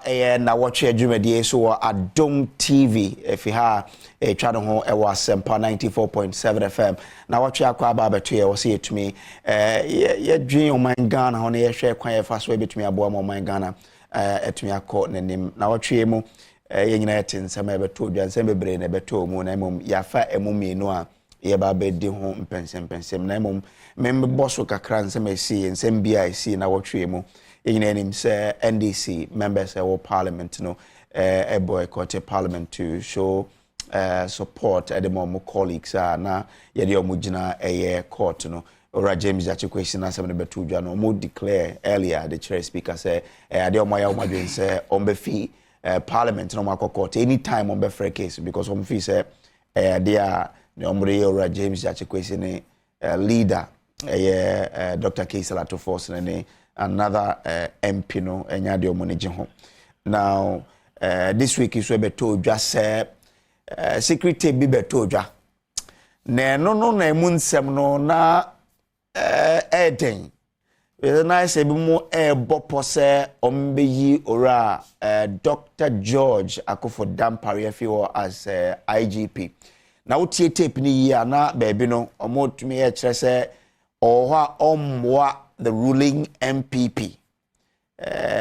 Nnawotwi Yi so Adom TV if you ha twa no ho e was Sempa 94.7 FM Nnawotwi akwa aba beto ye wo se etumi ye dwen oman Ghana ho na ye hwe kwan ye fa so betumi abo oman Ghana etumi akọ nanim Nnawotwi mu ye nyina yete nsema e beto dwan nsema bebre na beto mu na mum ya fa emu a ye ba be di ho mpensem na mum mem bosso kakra nsema esi nsem bia esi Nnawotwi mu in say NDC members of Parliament a boycotted Parliament to show support at the moment colleagues na yedi omujina a court or James Jachikwesi as some betu jano mo declare earlier the chair speaker say ade omoya omadwen say ombefi Parliament no mako court anytime on be case because omfi say there the omre or James Jachikwesi ne leader Dr. Kesalato Force ne another MP no enyade omonege ho now this week is we beto dwa say secretary bi beto dwa na no na emunsem no na eden we na say bi mo bopo say ombeyi ora Dr. George Akufo-Addo Parliamentary as IGP na wotie tape ni ya na baby no omotumi e kire say ohwa omwa the ruling MPP.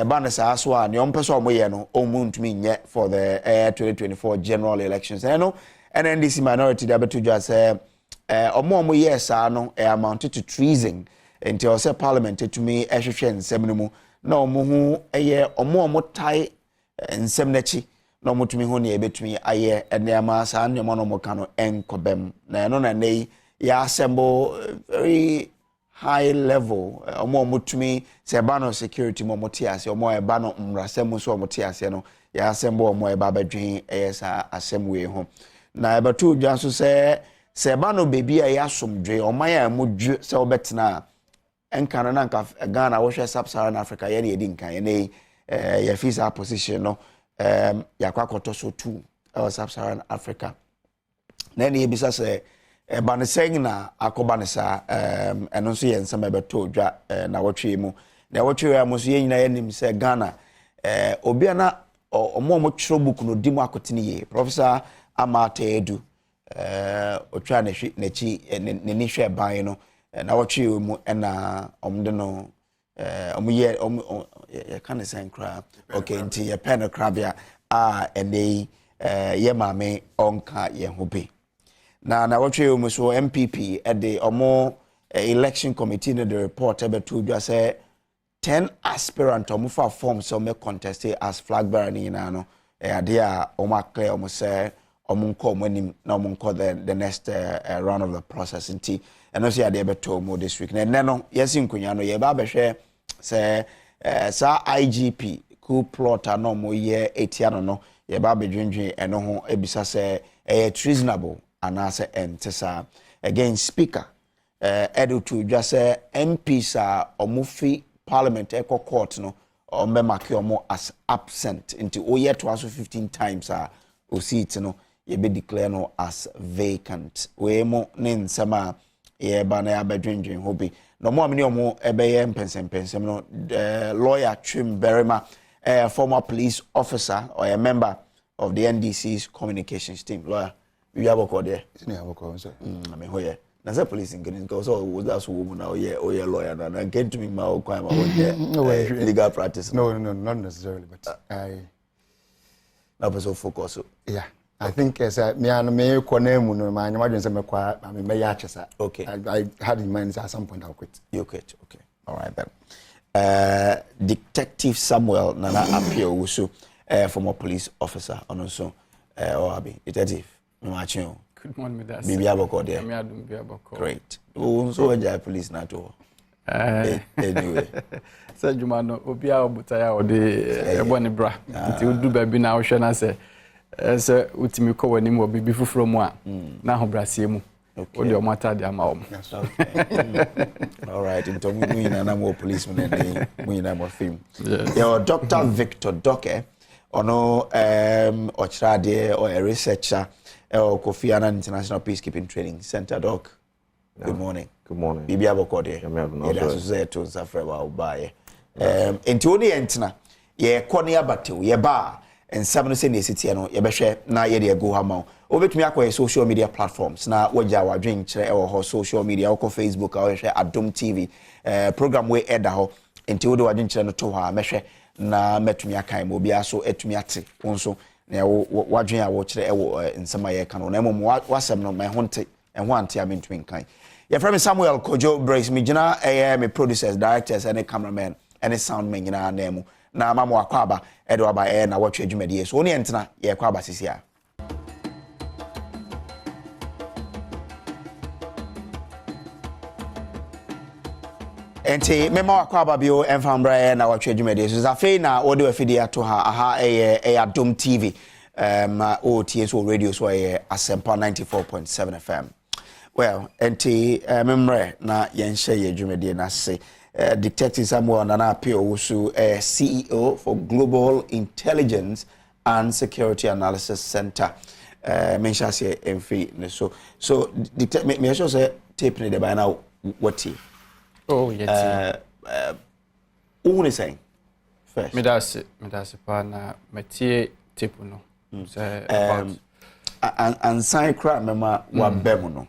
Banasa aswa ni ompeso omoye no omuntumi nye for the 2024 general elections. And NDC minority dabetu just omo yes no amounted to treason until say parliament to me ehwehwe nsem no mu na omo hu omo tai nsem nachi na omo tumi hu na ebetumi aye enema sa anemo no mo kano enkobem na no na nei ya assemble very high level omo mutumi se bano security mo motiase omo e bano mrasem so motiase no ya asembo omo e baba dwen esa asemwe ho na ebatu dwan so se bano bebi a ya somdwe oman ya mudwe se obetena enka na nka Ghana wo hwe sub-Saharan Africa ye na edi nka ye ne ya visa position no ya kwakoto so tu sub-Saharan Africa na ne ebisa se bane saying na akobanisa eno so yen sama beto dwa Nnawotwi mu Nnawotwi ya muso yen nyina yenim se Ghana obia na omo twro book no dimu akotene ye Professor Amata Edu otwa na hwi nachi ne hwe ban no Nnawotwi mu na omde no omuye ye kan say nkra okay nti ye pen krabia ene ye mame onka ye hobe na Nnawotwi Yi so MPP at the omo election committee in the report to just say 10 aspirant omo fa form so me contest as flag bearer ni na no dia omo clear omo say omo nko omo nim na omo nko the next round of the process nti eno say dia beto omo this week na no yes nkunya no ye ba behwe say sa IGP coup plot no mo ye etiano no ye ba bedwendwen eno ho ebisa say treasonable anase entesa again speaker to just say MPs omufi parliament eco court no ombe make omo as absent into oye to also 15 times o seat no ye be declare no as vacant we mo ne nsema ye ba na ya bedwendwen hobi no mo amini omo ebeye mpensem no lawyer Trim Berima former police officer or a member of the NDC's communications team lawyer we have a code there. You have a code, sir. I mean, where? Now, the police in Guinness so that's woman now, yeah, or your lawyer, and came to me my crime legal practice. No, not necessarily, but I. That was so focus. Yeah, I think as me and me, Konem, no, my imagine some acquire, I mean, my okay. I had in mind at some point I'll quit. You quit, okay. All right then. Detective Samuel Nana Apio Wusu, former police officer, and also, Oabi, detective. Good morning, Mr. Bibi aboko there. Great. So enjoy police na to. Anyway. Say Juma no obia obutaya ode eboni bra. Nti udu baby na ohwe na say utimi ko wani mo bibi fufuro mu a na ho brasie mu. Ode omata de ama om. All right, into mu na mo policeman and mu na mo film. Your Dr. Victor Doke ono ochirade or a researcher Kofi Annan International Peacekeeping Training Center, Doc. Good morning. Good morning. Bibi aboko de. Yeah, that's to say to Safrewa Obaye. Enti oni entina ye kone abatew ye ba ensam no se ne sitie no ye behwe na ye de go hama obetumi akọ social media platforms na wagya wadwen kire ewo ho social media woko Facebook a hwe Adom TV program we eda ho enti wo de wadwen kire no to ha mehwe na metumi akan mo bia so etumi ate wonso na wadwen a wo kire ewo ensam ye kan na mom wasem no me honte enho ante a mentumi kan ye from Samuel Kojo Brace me gina me producers directors and cameramen and sound men gina na mu na mamo akwaba edo aba Nnawotwi adwumadie so oni entena ye kwaba sisia enti mema akwaba bio emfambra Nnawotwi adwumadie so zafe na odi afidi ato ha aha Adom TV OTS radio so Asempa 94.7 FM. Well, enti memre na yenhye ye adwumadie na se Detective Samuel Nana Apio Wusu CEO for Global Intelligence and Security Analysis Center. Mention say MFI so me sure say tape ne by now what oh yes who is saying first me that's pa na metie tape no say about and sign crap mema wa bemu no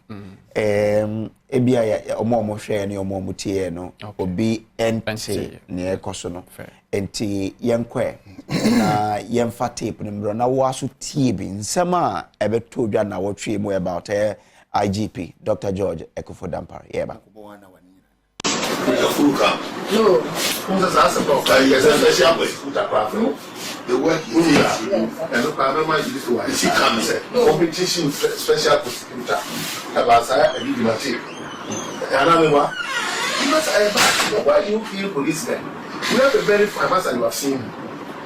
ebia ya omo hwe ne omo mutie no obi ente ne ekoso no enti yenkwe na yemfa tape ne mro na wo aso tie bi nsema ebeto dwa na wotwe mu about IGP Dr. George Ekufodampare yeba no, who's as about special the work is here. And look, I remember you used to watch. She comes, competition special prosecutor. About I give you a tip. And I remember, because I asked, why do you feel policemen? We have a very famous and you have seen.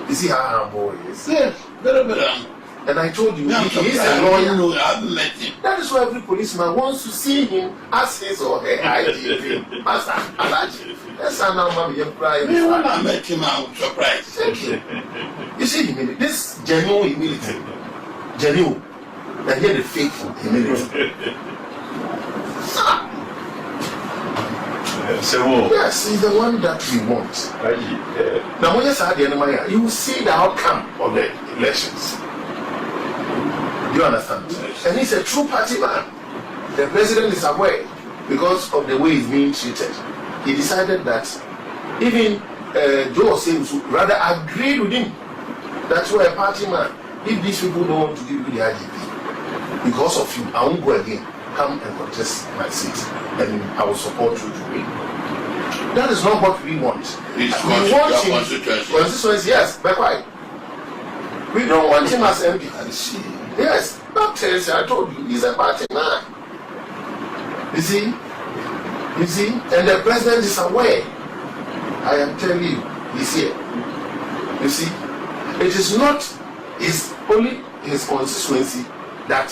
You see how humble he is. Yes, very well. And I told you, he is a lawyer. No, I haven't met him. That is why every policeman wants to see him as his or her IGP. Master, Alaji. That's how now, mommy, you're crying. When I met him, I was surprised. Thank you. You see, humility. This genuine humility. Genuine. And here the faithful humility. Yes, he's the one that we want. Now, when you say the enemy, you will see the outcome of the elections. Do you understand? And he's a true party man. The president is aware because of the way he's being treated. He decided that even Joe Sims rather agreed with him that you are a party man. If these people don't want to give you the IGP, because of you, I won't go again. Come and contest my seat, and I will support you to win. That is not what we want. We want him. Constituency, yes, but why? We don't want him as MP. Yes, doctors, I told you, he's a party man. You see, and the president is aware. I am telling you, he's here. You see, it is not only his constituency that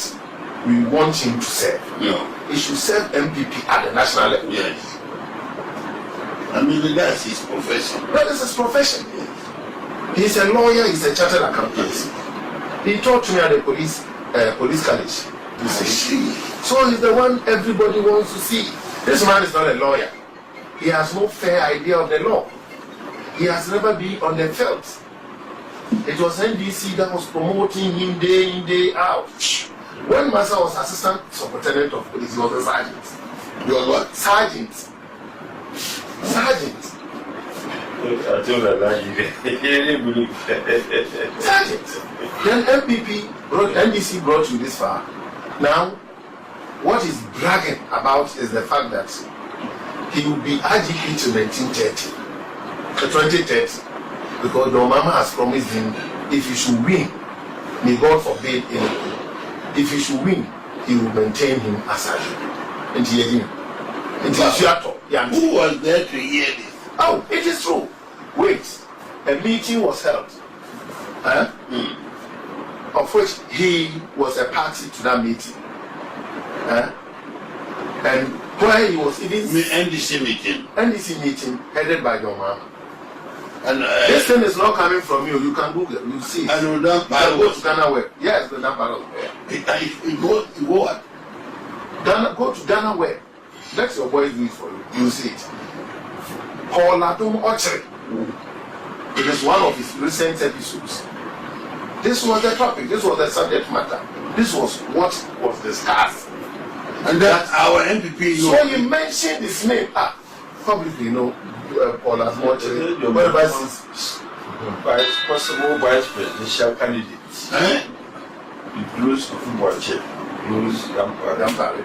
we want him to serve. No, he should serve MPP at the national level. Yes. I mean, that's his profession. That is his profession. Yes. He's a lawyer. He's a chartered accountant. He taught me at the police college. You see, so he's the one everybody wants to see. This man is not a lawyer. He has no fair idea of the law. He has never been on the field. It was NDC that was promoting him day in, day out. When Master was assistant superintendent of police, he was a sergeant. You was what? Sergeant. Sergeant. Then NDC brought you this far. Now, what he's bragging about is the fact that he will be IGP to 2030, because the Mama has promised him if he should win, may God forbid anything, if he should win, he will maintain him as IGP. And he hear him. Who was there to hear this? Oh, it is true. Wait, a meeting was held, of which he was a party to that meeting. And where he was even NDC meeting headed by your mama. And this thing is not coming from you. You can Google. You see. I know that. Go to Ghana Web. Yes, the number of where. You go what? Go to Ghana Web. Let your boys do it for you. You see it. Paul Adom Ochre. It is one of his recent episodes. This was the topic, this was the subject matter. This was what was discussed. And that our MPP. So you mentioned his name publicly, Paul as much. Possible vice presidential candidates. Includes football chair. Includes Dampare.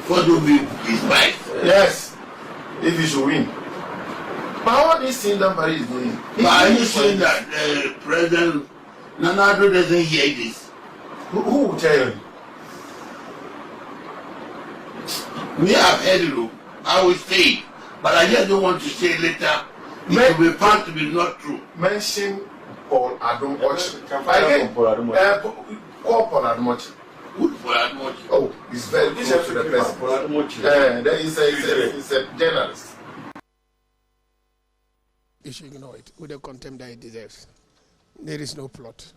What will be his vice? Yes, if he should win. But all these things Dampare is doing. But are you saying that President Nnawotwi doesn't hear this? Who will tell you? Me, I've heard it. I will say it, but I just don't want to say later. It will be found to be not true. Mention Paul Adom Ochi. Call Paul Adom Ochi. Good for Adom. Oh, he's very close to the president. Then he's a journalist. You should ignore it with the contempt that it deserves. There is no plot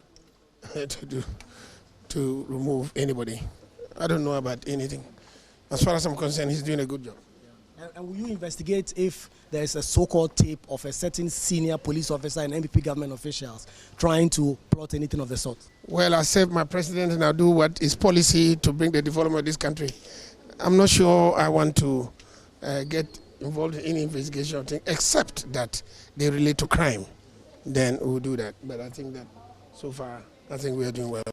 to remove anybody. I don't know about anything. As far as I'm concerned, he's doing a good job. And will you investigate if there is a so-called tape of a certain senior police officer and MPP government officials trying to plot anything of the sort? Well, I serve my president and I'll do what is policy to bring the development of this country. I'm not sure I want to get involved in any investigation or thing, except that they relate to crime. Then we'll do that. But I think that so far, I think we are doing well.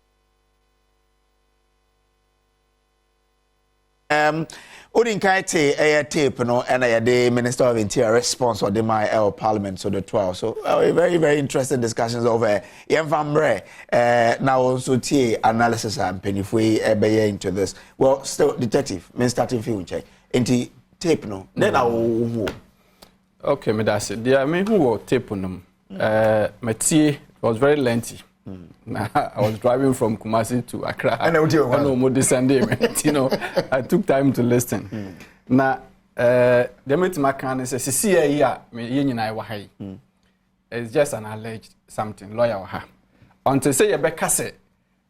Udinkai tape no and the Minister of Interior response or the my Parliament so the 12. So very, very interesting discussions over Yemfambre now also analysis and penny if we into this. Well, still detective, me starting film check. Into tape no. Then I will okay, me that's it. I mean who tape no. My tea was very lengthy. I was driving from Kumasi to Accra. I know more this Sunday. I took time to listen. Now, the meeting my can say, "See here, me yin I wahai." It's just an alleged something lawyer ha. Until say you be say,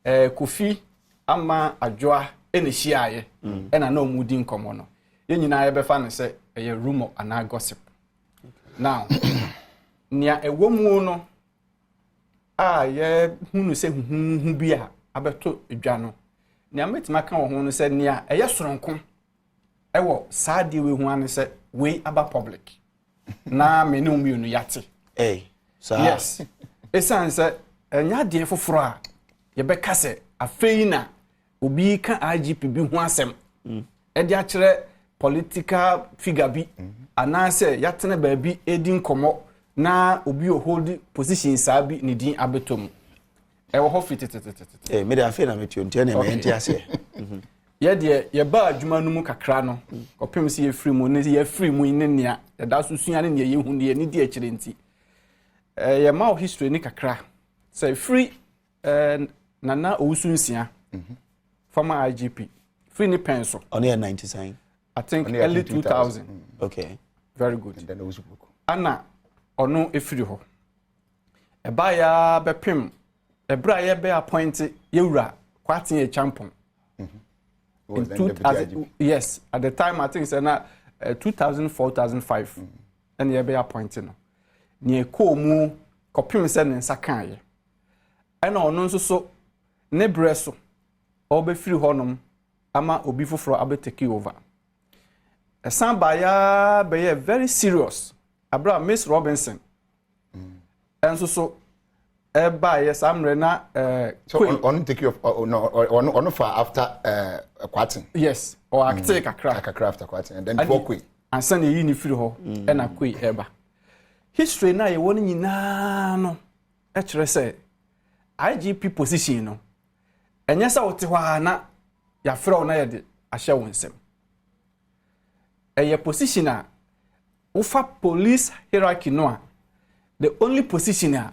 Kofi ama adwoa ene hia and I know mudi nkomo no. Yin I be fa say a rumor and gossip. Now, nia ewo mu no. Hunu se hu bia abeto edwa no nia metima kan wo hu no se nia eye soronko ewo saade we hu ane se we aba public na me ne umiunu yate yes esan se enya de foforo a ye be kase afei na obi ka IGP bi hu asem e de a kire political figure bi anase yatene ba bi edin komo na obi o hold position sabi ni din abetom e wo ho fititititi me da fe na metio ntia na me ntia se ye de ye ba adwuma no mu kakra no kopem se ye free mu ne ye free mu ne nea ye da susua ne ye hu ne ni di a kire nti ye ma history ni kakra say free nana owusunsia former IGP free ni penso on year 99 I think early 2000 okay very good and then Owusu ana ono efiri ho eba ya bepem ebra ya be appoint yewura kwatin a champion yes at the time I think it's na 2004 2005 and ya be appointed no ne ekomu kopim se ne nsakan ye ana ono nso so ne breso obefiri honom ama obi foforo abetake over esamba ya be very serious abra Miss Robinson and so by yes amre na so on take you on for after Kwatin yes or acte kakra after Kwatin and then Bokwe and send you ni free ho and akwe eba history na ye woni nyina no e kire say IGP position no enye sa wote hwa na ya frɛ na ye de ahye wonsem eye position a ufa police hierarchy no the only position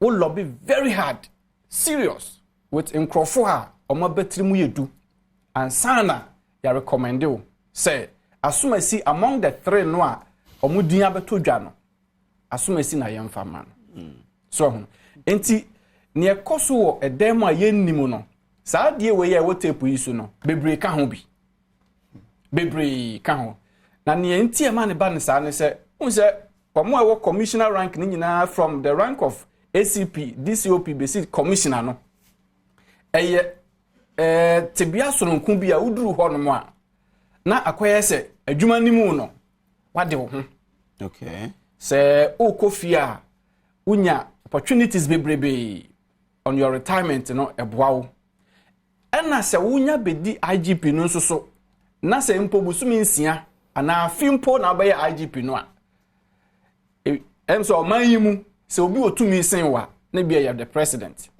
will lobby very hard serious with nkrofo ha omo betri mu yedu and sana ya recommend you say asumasi among the three no a omo dua beto dwa no asumasi na yemfa man so enti ne ekoso wo edem a yennim no saa de we ye wo tape yi so no bebre ka ho bi bebre ka ho na ne enti e ma ne ba ne sa ne se unse omo e wo commissioner rank ni nyina from the rank of ACP DCOP basic commissioner no eye tebia soronku bi a uduru ho no mo a na akoye se adwuma nimu no wade wo ho okay se o kofia unya opportunities bebrebe on your retirement no eboawo ena se unya bedi IGP no nso so na se mpo busumi nsia ana afimpo na abaye IGP no a so man yimu se obi otumi sen wa na bia ya the president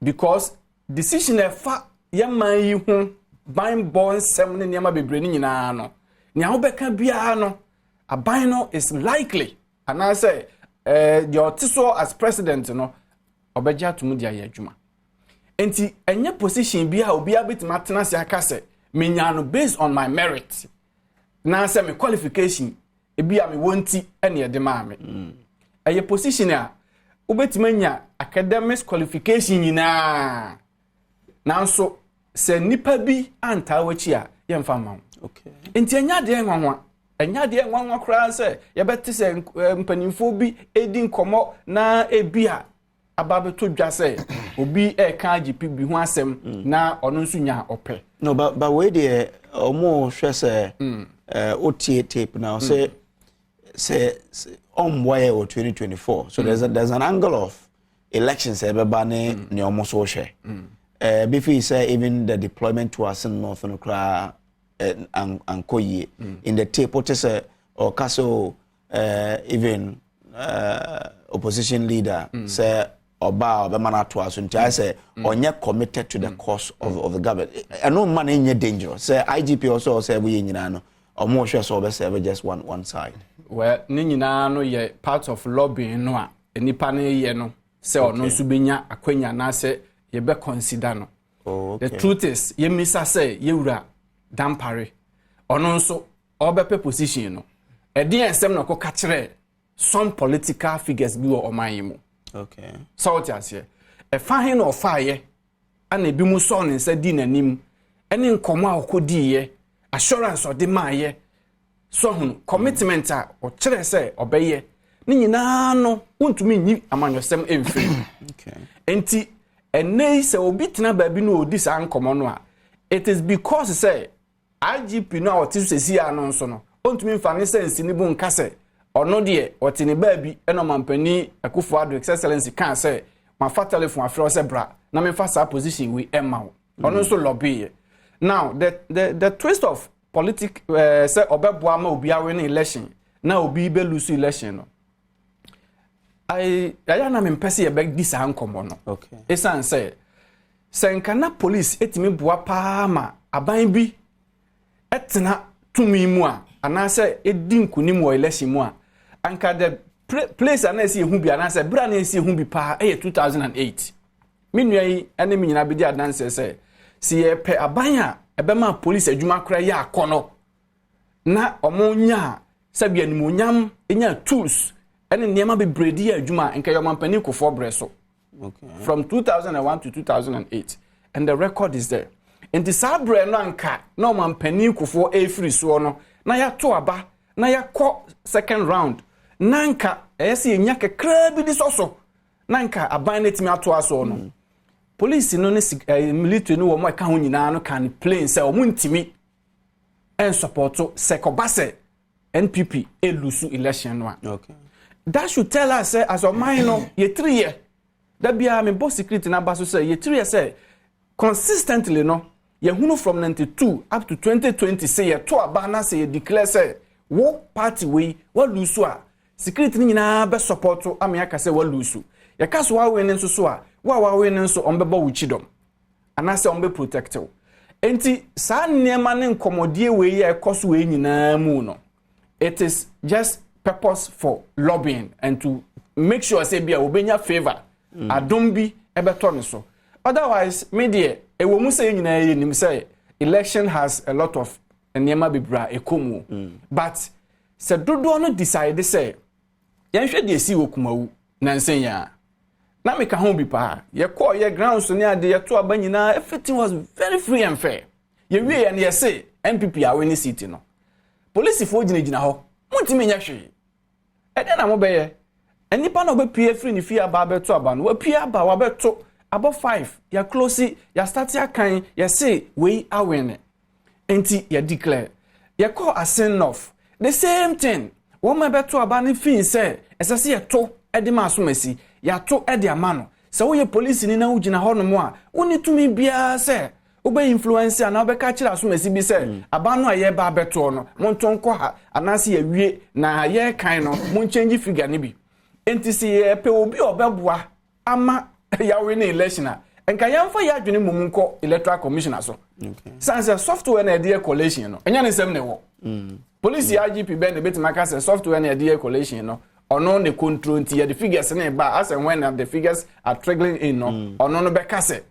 because decision efa ya man yi hu ban born sem ne niam bebre ni nyina no nia obeka bia no aban no is likely ana say the otiso as president no obeja tumu dia ya adwuma enti enye position bia obi abetima tena se aka se menya no based on my merit na say me qualification ebia me wonti ene ye de ma me eye position a obetima nya academic qualification nyina nanso se nipa bi anta wachi a ye mfa ma okay enti enya de enwanwa kra se ye beti se mpanimfo bi edi nkomo na ebia ababeto dwa se obi e ka GP bi ho asem na ono nso nya ope no but we dey omo hwe se otie tape now say on why or 2024 so there's an angle of elections ebeba ne omo so hwe before say even the deployment to us in north no kra and koye in the tape what is or castle even opposition leader say oba obemana to us until I say onye committed to the cause of the government and no man in dangerous say IGP also say we nyina no omo hwe so be serve just one side well ni nyina no ye part of lobbying no a enipa na ye no say ono nso benya akwanya na say ye be consider no the truth is ye misa say ye wura dampare ono nso obepe position no edi ensem no ko kachire some political figures bi wo omanyimu okay so what you say e fa hin no fa ye ana bi mu so ne nsa di nanim ene nkomo a okodi ye assurance odi ma ye so hun commitment a o kire say obeye ni nyina no wontumi nyi amanyosem emfiri okay enti enei se obi tena ba bi no odi sa nkomo no a it is because say IGP no a otisu sesi a no nso no ontumi mfa ne sense ni bu nka se ono de otini ba bi eno mampani akufo ado excellency kan se ma fa telephone afro se bra na me fa sa position we emma ono nso lobby now the twist of politics say obeboa ma obi awe na election na obi be lose election no I na me mpese ye beg this ankomo no okay esan say senkana police etimi boa pa ma aban bi etena tumi mu a anase edinkunim wo election mu a anka the place anase ehu bi anase bra na esi ehu bi pa 2008 minua yi ene mi nyina bi di adanse say si ye pe aban a ebema police adwuma kra ya akono na omonya sabi animonyam enya tools ene niema be bredi adwuma enka yo mampani kofo breso okay from 2001 to 2008 and the record is there in the sabre no anka no mampani kofo free so no na ya to aba na ya ko second round nanka esi enya kekra bi di soso nanka aban netimi ato aso no police no ne military no wo mo ka ho nyina no kan plain say o mu ntimi en supporto sekobase NPP elusu election no okay that should tell us say as a minor ye 3 year that be am boss secret na baso say ye 3 year say consistently no ye hunu from 92 up to 2020 say ye to abana say ye declare say wo party we wo lusu a secret ni nyina be support am ya ka say wo lusu ye ka so wa we nso so a wa we nso on be bo wuchidom ana say on be protect you enti sa niema ne nkomodie we ye ekoso we nyina mu no it is just purpose for lobbying and to make sure say bia obenya favor adom bi ebeto ne so otherwise media ewo mu say nyina ye nim say election has a lot of niema bibra ekomu but se dodo no decide say yen hwe de esi okumawu nansen ya na me ka ho bi pa ye call ye grounds ne ade ye to aba nyina everything was very free and fair ye wie ya na ye say MPP a we ni city no police fo gina ho montimi nya hwe ede na mo be ye enipa na obepie free ni fie aba beto aba no wapie aba wa beto abo 5 ya close ya start ya kan ya say we awene enti ya declare ya call a send off the same thing woman beto aba ni fin say esase ye to ede ma so masi ya to ede ama no se wo ye police ni na ugina ho no mo a woni tumi bia say obe influencer na obe ka kira aso masi bi say aba no aye ba beto no monton ko ha anase ya wie na ye kan no mon change figure ni bi enti si pe obi obeboa ama ya we ni election a enka yamfa ya adwene mumunko electoral commissioner so sanse software na dey collation no enya ne sem ne wo police IGP ben bit maka say software na dey collation no ono ne control nti ya the figures na ba as and when the figures are trickling in no ono no be ka say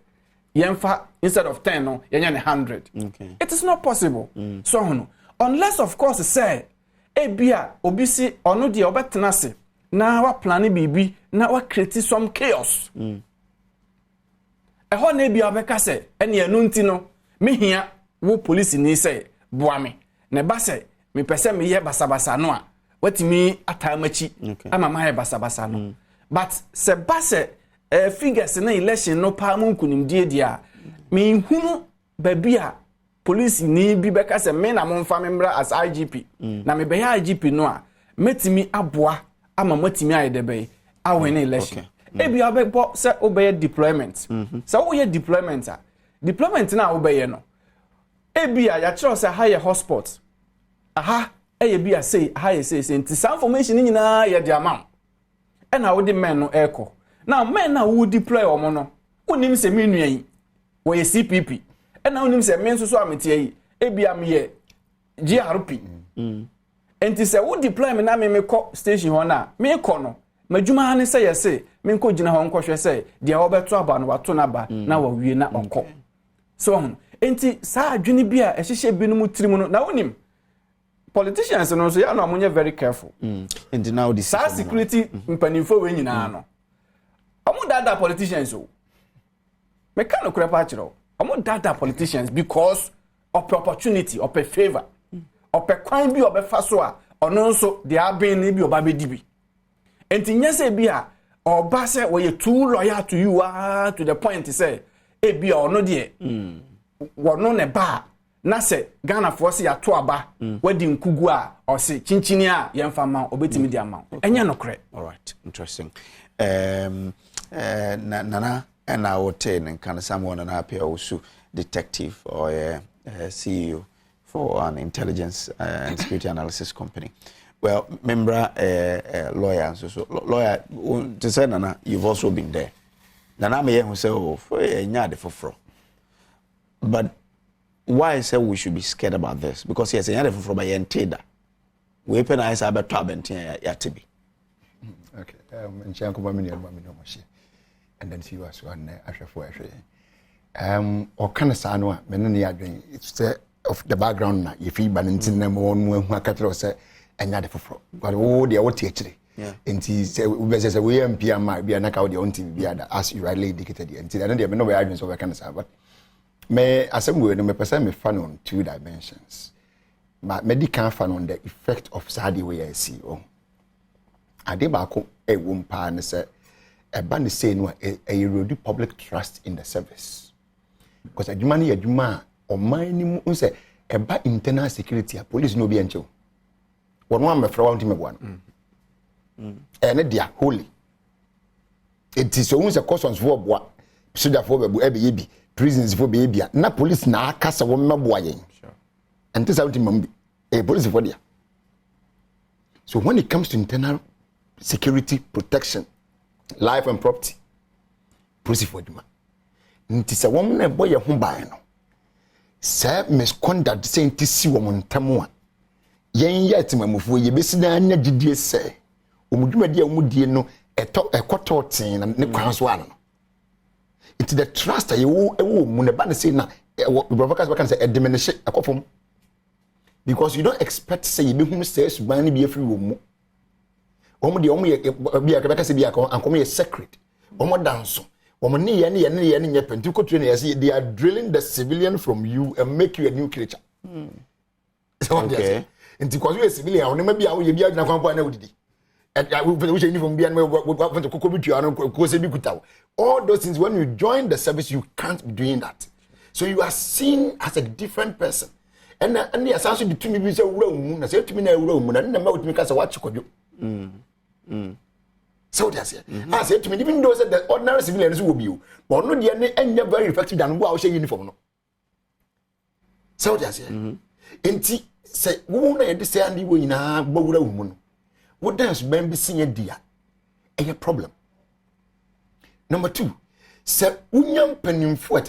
yamfa instead of 10 no yenya ne 100 it is not possible so no unless of course say ebia obi si ono dey obetena se na wa plan bibi na wa create some chaos ho na bia obeka se ene anu nti no mehia wo police ni se boa me na ba se me pese me ye basabasa no a watimi atamachi ama ma ye basabasa no but se ba se figures na election no pa mu nkunimdie dia me hunu ba bia police ni bi beka se me na momfa memra as IGP na me be ya IGP no a metimi aboa ama matimi ayedebe awene election ebi abebo se obeye deployment se wo ye deployment a deployment na obeye no ebi ya kire se ha ye hotspot aha eye bi a say ha ye say nti some information nyina ye de amam e na wo de men no eko now men na wo deploy omo no unim se menua yi wo ye CPP e na unim se men so so ametie yi ebi am ye GRP enti se wo deploy me na me ko station ho na me ko no madwuma ne se yese me nko gina ho nko hwe se de obeto aba no wato na ba na wa wie na onko so enti sa adwene bi a ehihye binum tirimu no na wonim politicians no so ya no amunye very careful and now the security mpanimfo we nyina no omo dada politicians o me kan okura pa kiro omo dada politicians because of opportunity of a favor ope kwan bi obefa so a ono nso de aben ni bi oba bedibi enti nyese bi a oba se we too loyal to you to the point say e bi ono de wono ne ba na se Ghana force ya to aba wadi nkugu a o se chinchini a yemfa ma obetimi di ama enye no kre. All right, interesting. Nana Nnawotwi and kind of someone and happy also detective or CEO for an intelligence and security analysis company. Well, member lawyer, so lawyer to say Nana, you've also been there. Nana may who say, oh, for but why say we should be scared about this? Because yes, a for by Enteda. We open eyes about Trabentin Yatibi. Okay, and then see what's one after 4 or kind of sanwa, many are doing it's of the background now. If you ban in them one capital say and not for but oh, they are what actually. And he said, we MP might be an account the own TV as you rightly indicated. And I don't even know where I been so I can say, but may assemble me person me fan on 2 dimensions. But medical fan on the effect of Sadi way I see. Oh, I did back a woman and said, a band is saying a erode public trust in the service. Because a money a juma or mining say a bad internal security, a police no be until one me from him one. And they are holy. It is always a cautions for what should have for baby prisons for baby. Na police na kasa woman boy. And this out him a police for there. So when it comes to internal security protection, life and property, police for them. It is a woman a boy a home by no. Sir misconduct saying to see woman tamua. Yen yet my move ye besina anya didie say. Umudumadi umudie no a quarter tin and ne kwan so ano. It's the trust that you mun ba say na broadcast can say diminish akofom. Because you don't expect say you be hu say suban be afri wo mu. Omo de omo ye bi akabeka say bi akon ankom ye secret. Omo danso. Womani yani nyepenti ko train yes they are drilling the civilian from you and make you a new creature. Okay. Nti kwa you a civilian on maybe awo ye bia na kwampa na wudidi. We should uniform bia no want to kokobitu ano ko se bi kutaw. All those things when you join the service you can't be doing that. So you are seen as a different person. And the assassin to me be say wura mu na say to me na wura mu na ma wutimi ka say what chikodwo. So that's it. I said to me, even though the ordinary civilians will be you, but no, they are very effective than what I say uniform. No. So that's it. And say, who know the say and you in a bowler woman? What does Ben be seeing dear? A problem. Number 2, say, Unyam penim for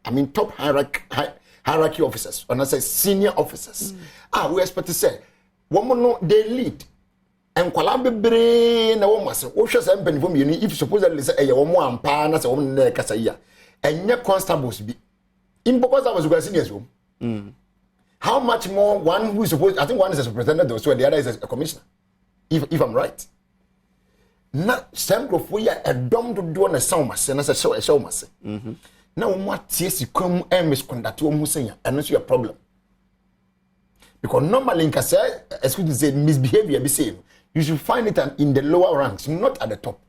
I mean, top hierarchy officers, or I say senior officers. We expect to say, woman, no, they lead. And kwala bebre na wo mase wo hwe se mpanifo mi ni if supposedly say e wo mo ampa na say wo na kasa ya enye constables bi because I was going seniors home. How much more one who is supposed, I think one is a superintendent so the other is a commissioner if I'm right. Na some group we are a dom to do na sound mase na say show mase na wo mo atie sikwam misconduct wo mo senya and it's your problem because normally in kasa excuse me say misbehavior be same. You should find it in the lower ranks, not at the top.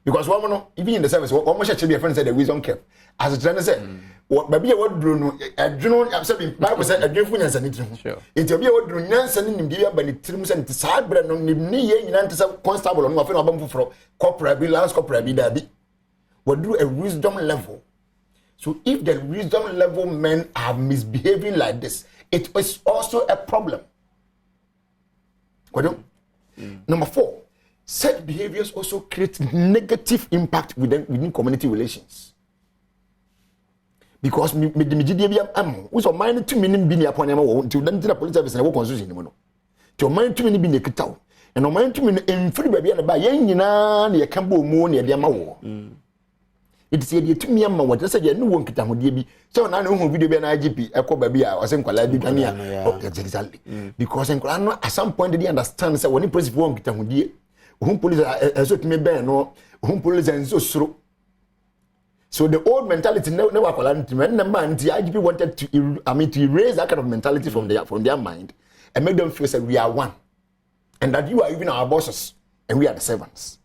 Because one no, even in the service, one more should be a friend said the wisdom kept. As a trainer said, what maybe what drone, a drone, I'm saying, Bible said a drone and sanity. It will be what drone and sending him dear by the trims and the side, but no need in answer constable on nothing about for corporate, lance corporate, be what do a wisdom level. So if the wisdom level men are misbehaving like this, it is also a problem. Number 4, such behaviors also create negative impact within community relations. Because me we mind 2 million bi ni upon am until then the police service na wo constitution ni mo no. To mind 2 million bi ni kitaw. And mind 2 million emfiri ba bia na ba yen nyina na ye ka bo mu na ye de ma wo. It is ye to me am what say ye no won kita hodie bi. So na no hu video bi na IGP ekọ ba bia o se nkwala bi kan ya. Exactly. Because nkwala no at some point they understand say when police won kita hodie. Who police so to me ben no, who police and so suro. So the old mentality never when the man the IGP wanted to to erase that kind of mentality from their mind and make them feel that we are one. And that you are even our bosses and we are the servants.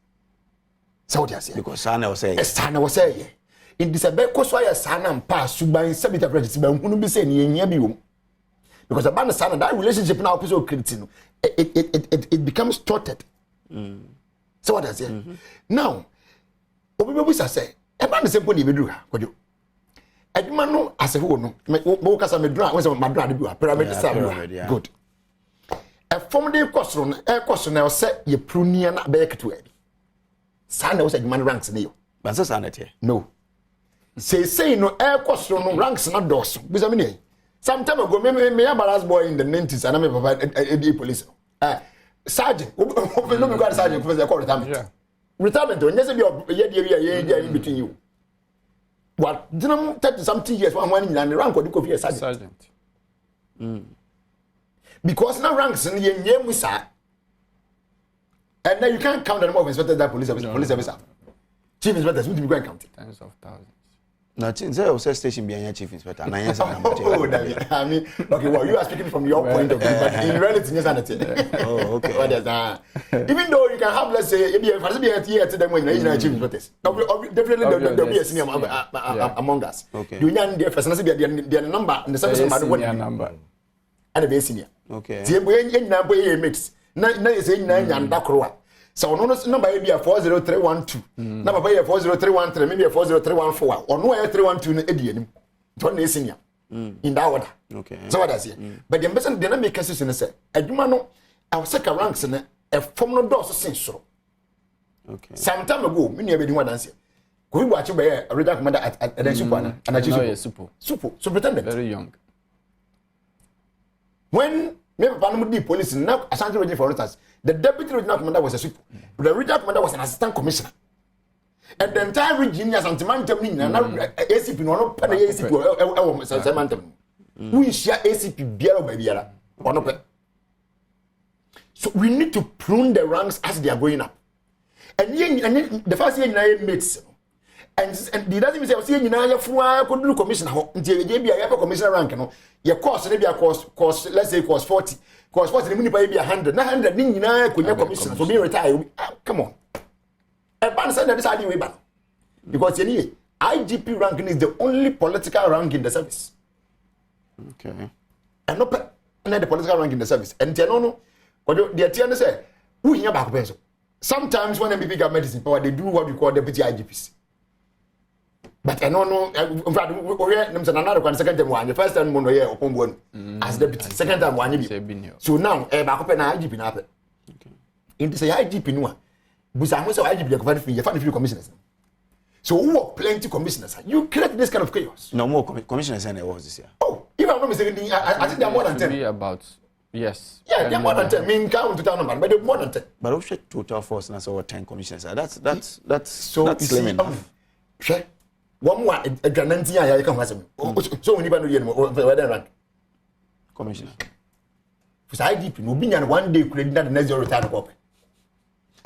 So what you say? Because Sana was saying, in this because why Sana and pass suban sabita prejudice ban hunu be say ni bi wo. Because about Sana that relationship now people creating it becomes tortured. So what I say? Now, obi say about the simple be do ha kojo. Adwuma no asefo no mo kasa me dra when say madra de bi wa pyramid say good. A form de cost na say ye prunia na be keto abi. Sana was adwuma ranks ne yo. Ban say sana tie. No. Say no cost no ranks na doso. Bisa me ne. Some time ago me embarrass boy in the 90s and me papa police. Sergeant, no me got sergeant because they call retirement. Retirement, when you say you're in between you. What? Didn't 30 something years one in the rank or you could be a sergeant. Because now ranks in the name we say, and now you can't count the number of inspectors that police officer. Chief inspectors would be going to count it. Tens of thousands. No, there was a station behind chief inspector. I mean, okay, well, you are speaking from your point of view, but in reality, yes, oh, okay. What is that? Even though you can have, let's say, if you have here to them when you're chief inspectors, definitely there'll be a senior among us. Okay. You know, the first their number and the service number, and a very senior. Okay. The way mix. Now you say nine so no number be a 40312. Number be a 40313, maybe a 40314. Or no 312 edian. Don't senior. In that order. Okay. So what I say. But the person didn't make cases in a say. Adwuma no our second ranks in a form no door so so. Okay. Some time ago, me never did one answer. Could we watch by a radar commander at the super and I choose super superintendent. Very young. When maybe Parliamentary police now Ashanti region for instance, the deputy regional commander was a super. The regional commander was an assistant commissioner. And the entire region has anti-mantam now ACP no pen ACP we share ACP biara by biara or no. So we need to prune the ranks as they are going up. And the first year mates and the doesn't say see you na for could do commissioner ho nti e bia ya commissioner rank no your course ne bia course let's say course 40 ne muni pa bia 100 na 100 ni nyina konya commissioner so be retire come on e ban say that side way ban because any IGP ranking is the only political rank in the service. Okay. And not the political rank in the service. And no, but the attorney say, who here back pencil. Sometimes when MPP government is in power, they do what we call deputy IGPs. But I don't know. In fact, we another one. Second time one, the first time we were upon as deputy. Second time one. So now, back up an IGP now. Okay. Into say IGP no. But I also IGP the find few commissioners. So who are plenty commissioners? You create this kind of chaos. No more commissioners than there was this year. Oh, if I'm not mistaken, I think there are more than 10. About yes. Yeah, there are more than 10. I mean, count to town, but there are more than 10. But we should total force and so 10 commissioners. That's slim enough. Sure. One more a grananti I come as so many people rank. Commissioner. For IDP, no being one day creating that next year return copy.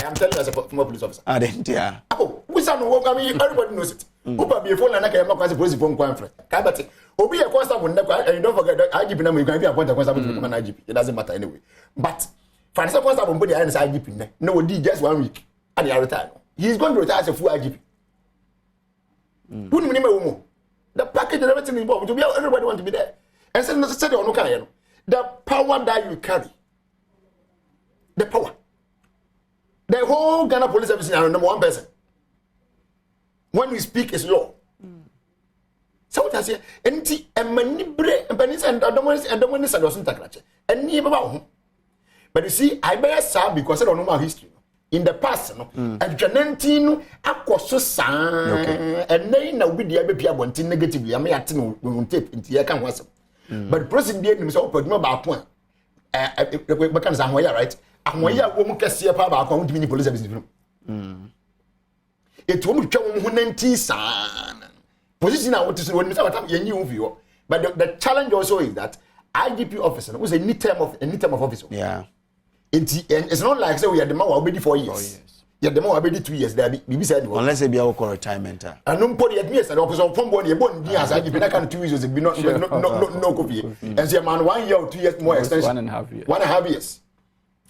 I'm telling you as a former police officer. I didn't, yeah. Oh, we saw no work. I mean, everybody knows it. Opa be a phone and I can make a police phone conference. Kabati. Obi a constable, and don't forget that IGP number you can be appointed constable to become an IGP. It doesn't matter anyway. But for the constable, body and IGP, no, just 1 week and he retire. He's going to retire as a full IGP. The package and everything involved to be everybody want to be there. And so necessarily on no the power that you carry, the power. The whole Ghana police service is number one person. When we speak, is law. So what I say, and manibre and penis and don't want to doesn't take and never about. But you see, I bear sad because I don't know my history. In the past, no, and Janentino, I was so sad, and then now be the baby wanting negatively. I may have to tape into your can was. But President himself put no about point. Because I'm right. And when you are woman can see a power account to police service. It won't come when 90 son. Position out to when you new view. But the challenge also is that IGP officer was any term of office. Yeah. It's not like say we had the man already 4 years. Yeah, the man already 2 years. There be said unless they be our retirement. And no body admits that officer from body a bone years IGP that can 2 years be not no copy. And say man 1 year or 2 years more extension. 1.5 years. 1.5 years.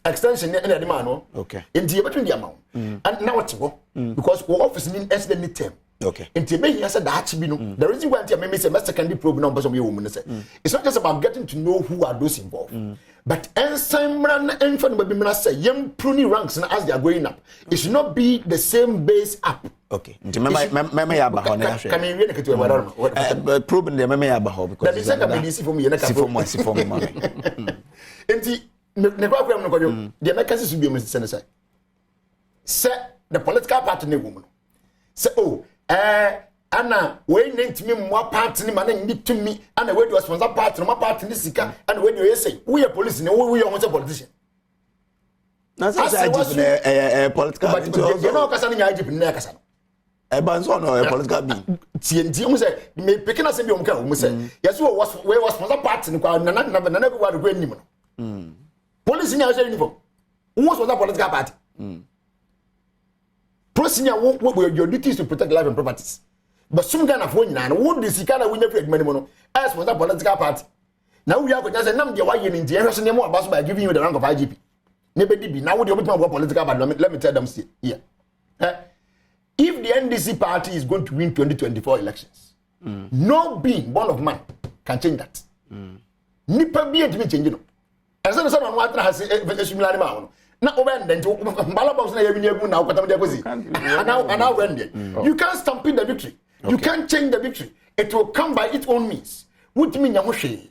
Extension in the man. Okay. In the between the amount. And now what's because we office in the term. Okay. In Tibet, he said that the reason why I may say secondary probe numbers of your woman. It's not just about getting to know who are those involved. But ensemble and for the say young pruny ranks and as they are going up, it should not be the same base up. Okay. Can you really get to a proven the meme about because the second see for me and I see for me. The mechanism should be a senator. Say the political party woman. Say, oh, Anna, when name to me more party man need to me, and the way to sponsor party, my party in this and when you say, we are police, no, we are a politician. That's a political but you know, Cassandra, I did never. A banson or a political being. TNT say, may pick us in your car, say, yes, where was sponsor party, and never want to go anymore. Police in our uniform. Who was that political party? Pro-senior what were your duties to protect life and properties. But some kind of one and what this kind of winner for money mono as was that political party. Now we are going to say, Nam, the white in the area more about by giving you the rank of IGP. Never did be now would you become political party? Let me tell them here. If the NDC party is going to win 2024 elections, no being born of man can change that. Nipa be to be changing. And so someone what has a similar amount. Now when then Balabos now and now when you can't stampede the victory. You can't change the victory. It will come by its own means. What mean Yamushi?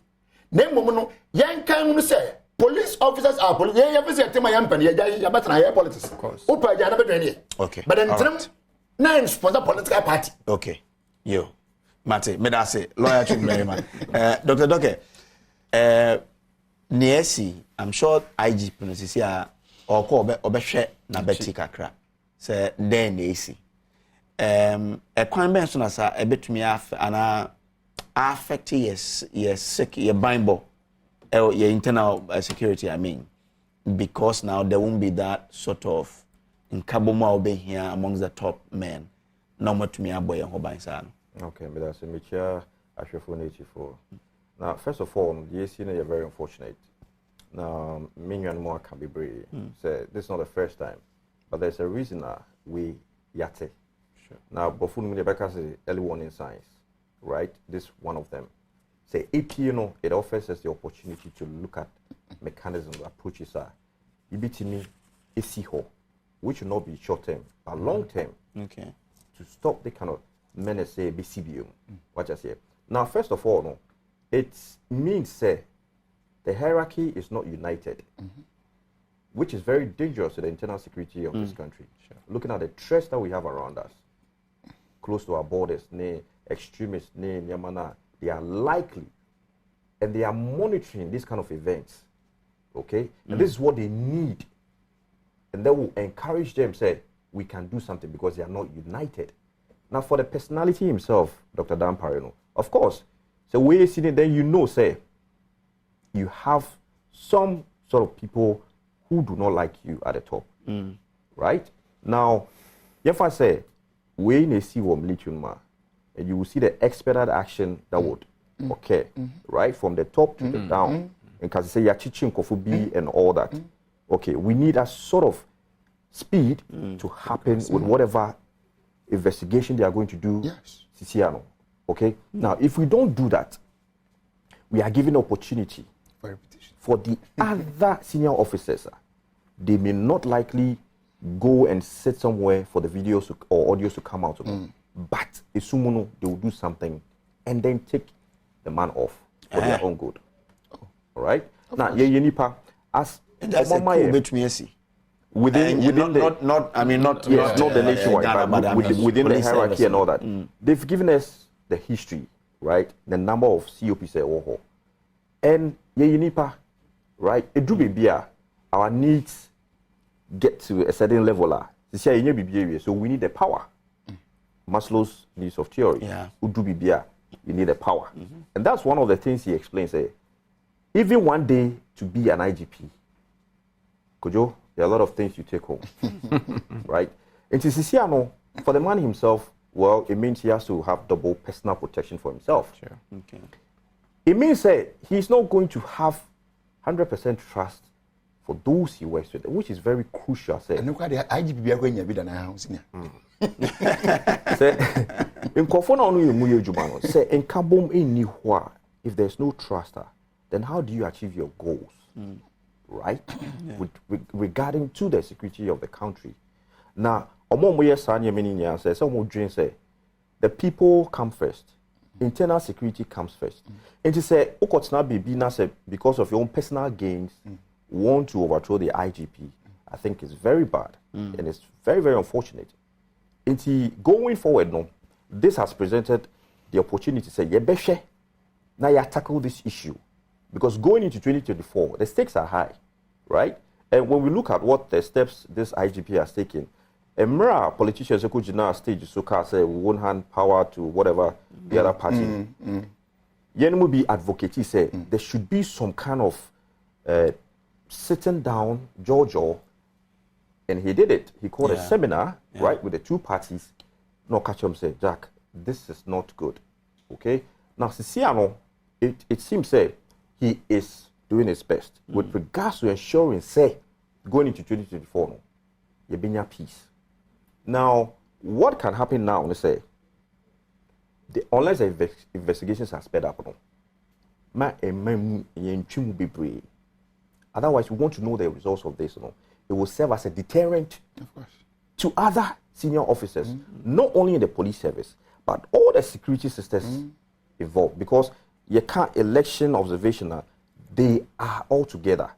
Name Momono, Yan can say police officers are police. Yeah, you say my company, you better politics. Of course. Okay. But then nine sponsor political party. Okay. You. Mate, me da say lawyer Chumrema. Dr. Doke, Niesi, I'm sure IG pronunciation or call obehwe na beti kakra. Say then Niesi. A crime bench na sa ebetumi affect yes sick your Bible your internal security I mean because now there won't be that sort of nkaboma obe here amongst the top men na matumi aboye ho ban sa no. Okay, but that's a mature ashrefonity for. Now, first of all, the AC are very unfortunate. Now, many and more can be brave. So this is not the first time, but there's a reason we yate. Sure. Now, before we say early warning signs, right? This one of them. Say, if you know, it offers us the opportunity to look at mechanisms, approaches are. Ibitimi, isiho, which will not be short term, but long term. Okay. To stop the kind of menace, BCBU. What I say. Now, first of all, no, it means the hierarchy is not united, which is very dangerous to the internal security of this country. Sure. Looking at the threats that we have around us, close to our borders, extremists, Yamana, they are likely, and they are monitoring this kind of events. Okay, and this is what they need, and that will encourage them. Say we can do something because they are not united. Now, for the personality himself, Dr. Dan Parino, of course, so we see it, then you know, say you have some sort of people who do not like you at the top, right? Now, if I say we need to see what military ma, and you will see the expedited action that would occur, right, from the top to the down. And because say you're teaching Kofubi and all that. Okay, we need a sort of speed to happen with whatever investigation they are going to do. Yes. Siciano. Okay? Now, if we don't do that, we are giving opportunity for the other senior officers. They may not likely go and sit somewhere for the videos or audios to come out. But Isumuno, they will do something and then take the man off for their own good. All right. Now, Yenipa, as that's a cool bit me see. Within not the nationwide, but within the hierarchy and all that, they've given us the history, right? The number of COPs and Yenipa, right? It do be our needs get to a certain level. So we need the power. Maslow's needs of theory. Yeah. You need the power, and that's one of the things he explains. Even one day to be an IGP, Kojo, there are a lot of things you take home, right? And Siciano, for the man himself, well, it means he has to have double personal protection for himself. Sure. Okay. It means he's not going to have 100% trust for those he works with, which is very crucial. And look at the IGP are going to be done now. In Kofona, say in Kabum in Nihua, if there's no trust, then how do you achieve your goals, right? Regarding to the security of the country. Now, the people come first. Internal security comes first. And to say, because of your own personal gains, want to overthrow the IGP, I think is very bad. And it's very, very unfortunate. And going forward, no, this has presented the opportunity to say, now you tackle this issue. Because going into 2024, the stakes are high, right? And when we look at what the steps this IGP has taken, and politicians could now stage so say we won't hand power to whatever the other party. Yen will be advocating say there should be some kind of sitting down, Giorgio, and he did it. He called a seminar, right, with the two parties. No, catch him say, Jack, this is not good. Okay? Now, Siciano, it seems he is doing his best with regards to ensuring, going into 2024, no, you bring your peace. Now, what can happen now? Unless the investigations are sped up, otherwise, we want to know the results of this. It will serve as a deterrent to other senior officers, not only in the police service, but all the security systems involved. Because you can't election observation, they are all together.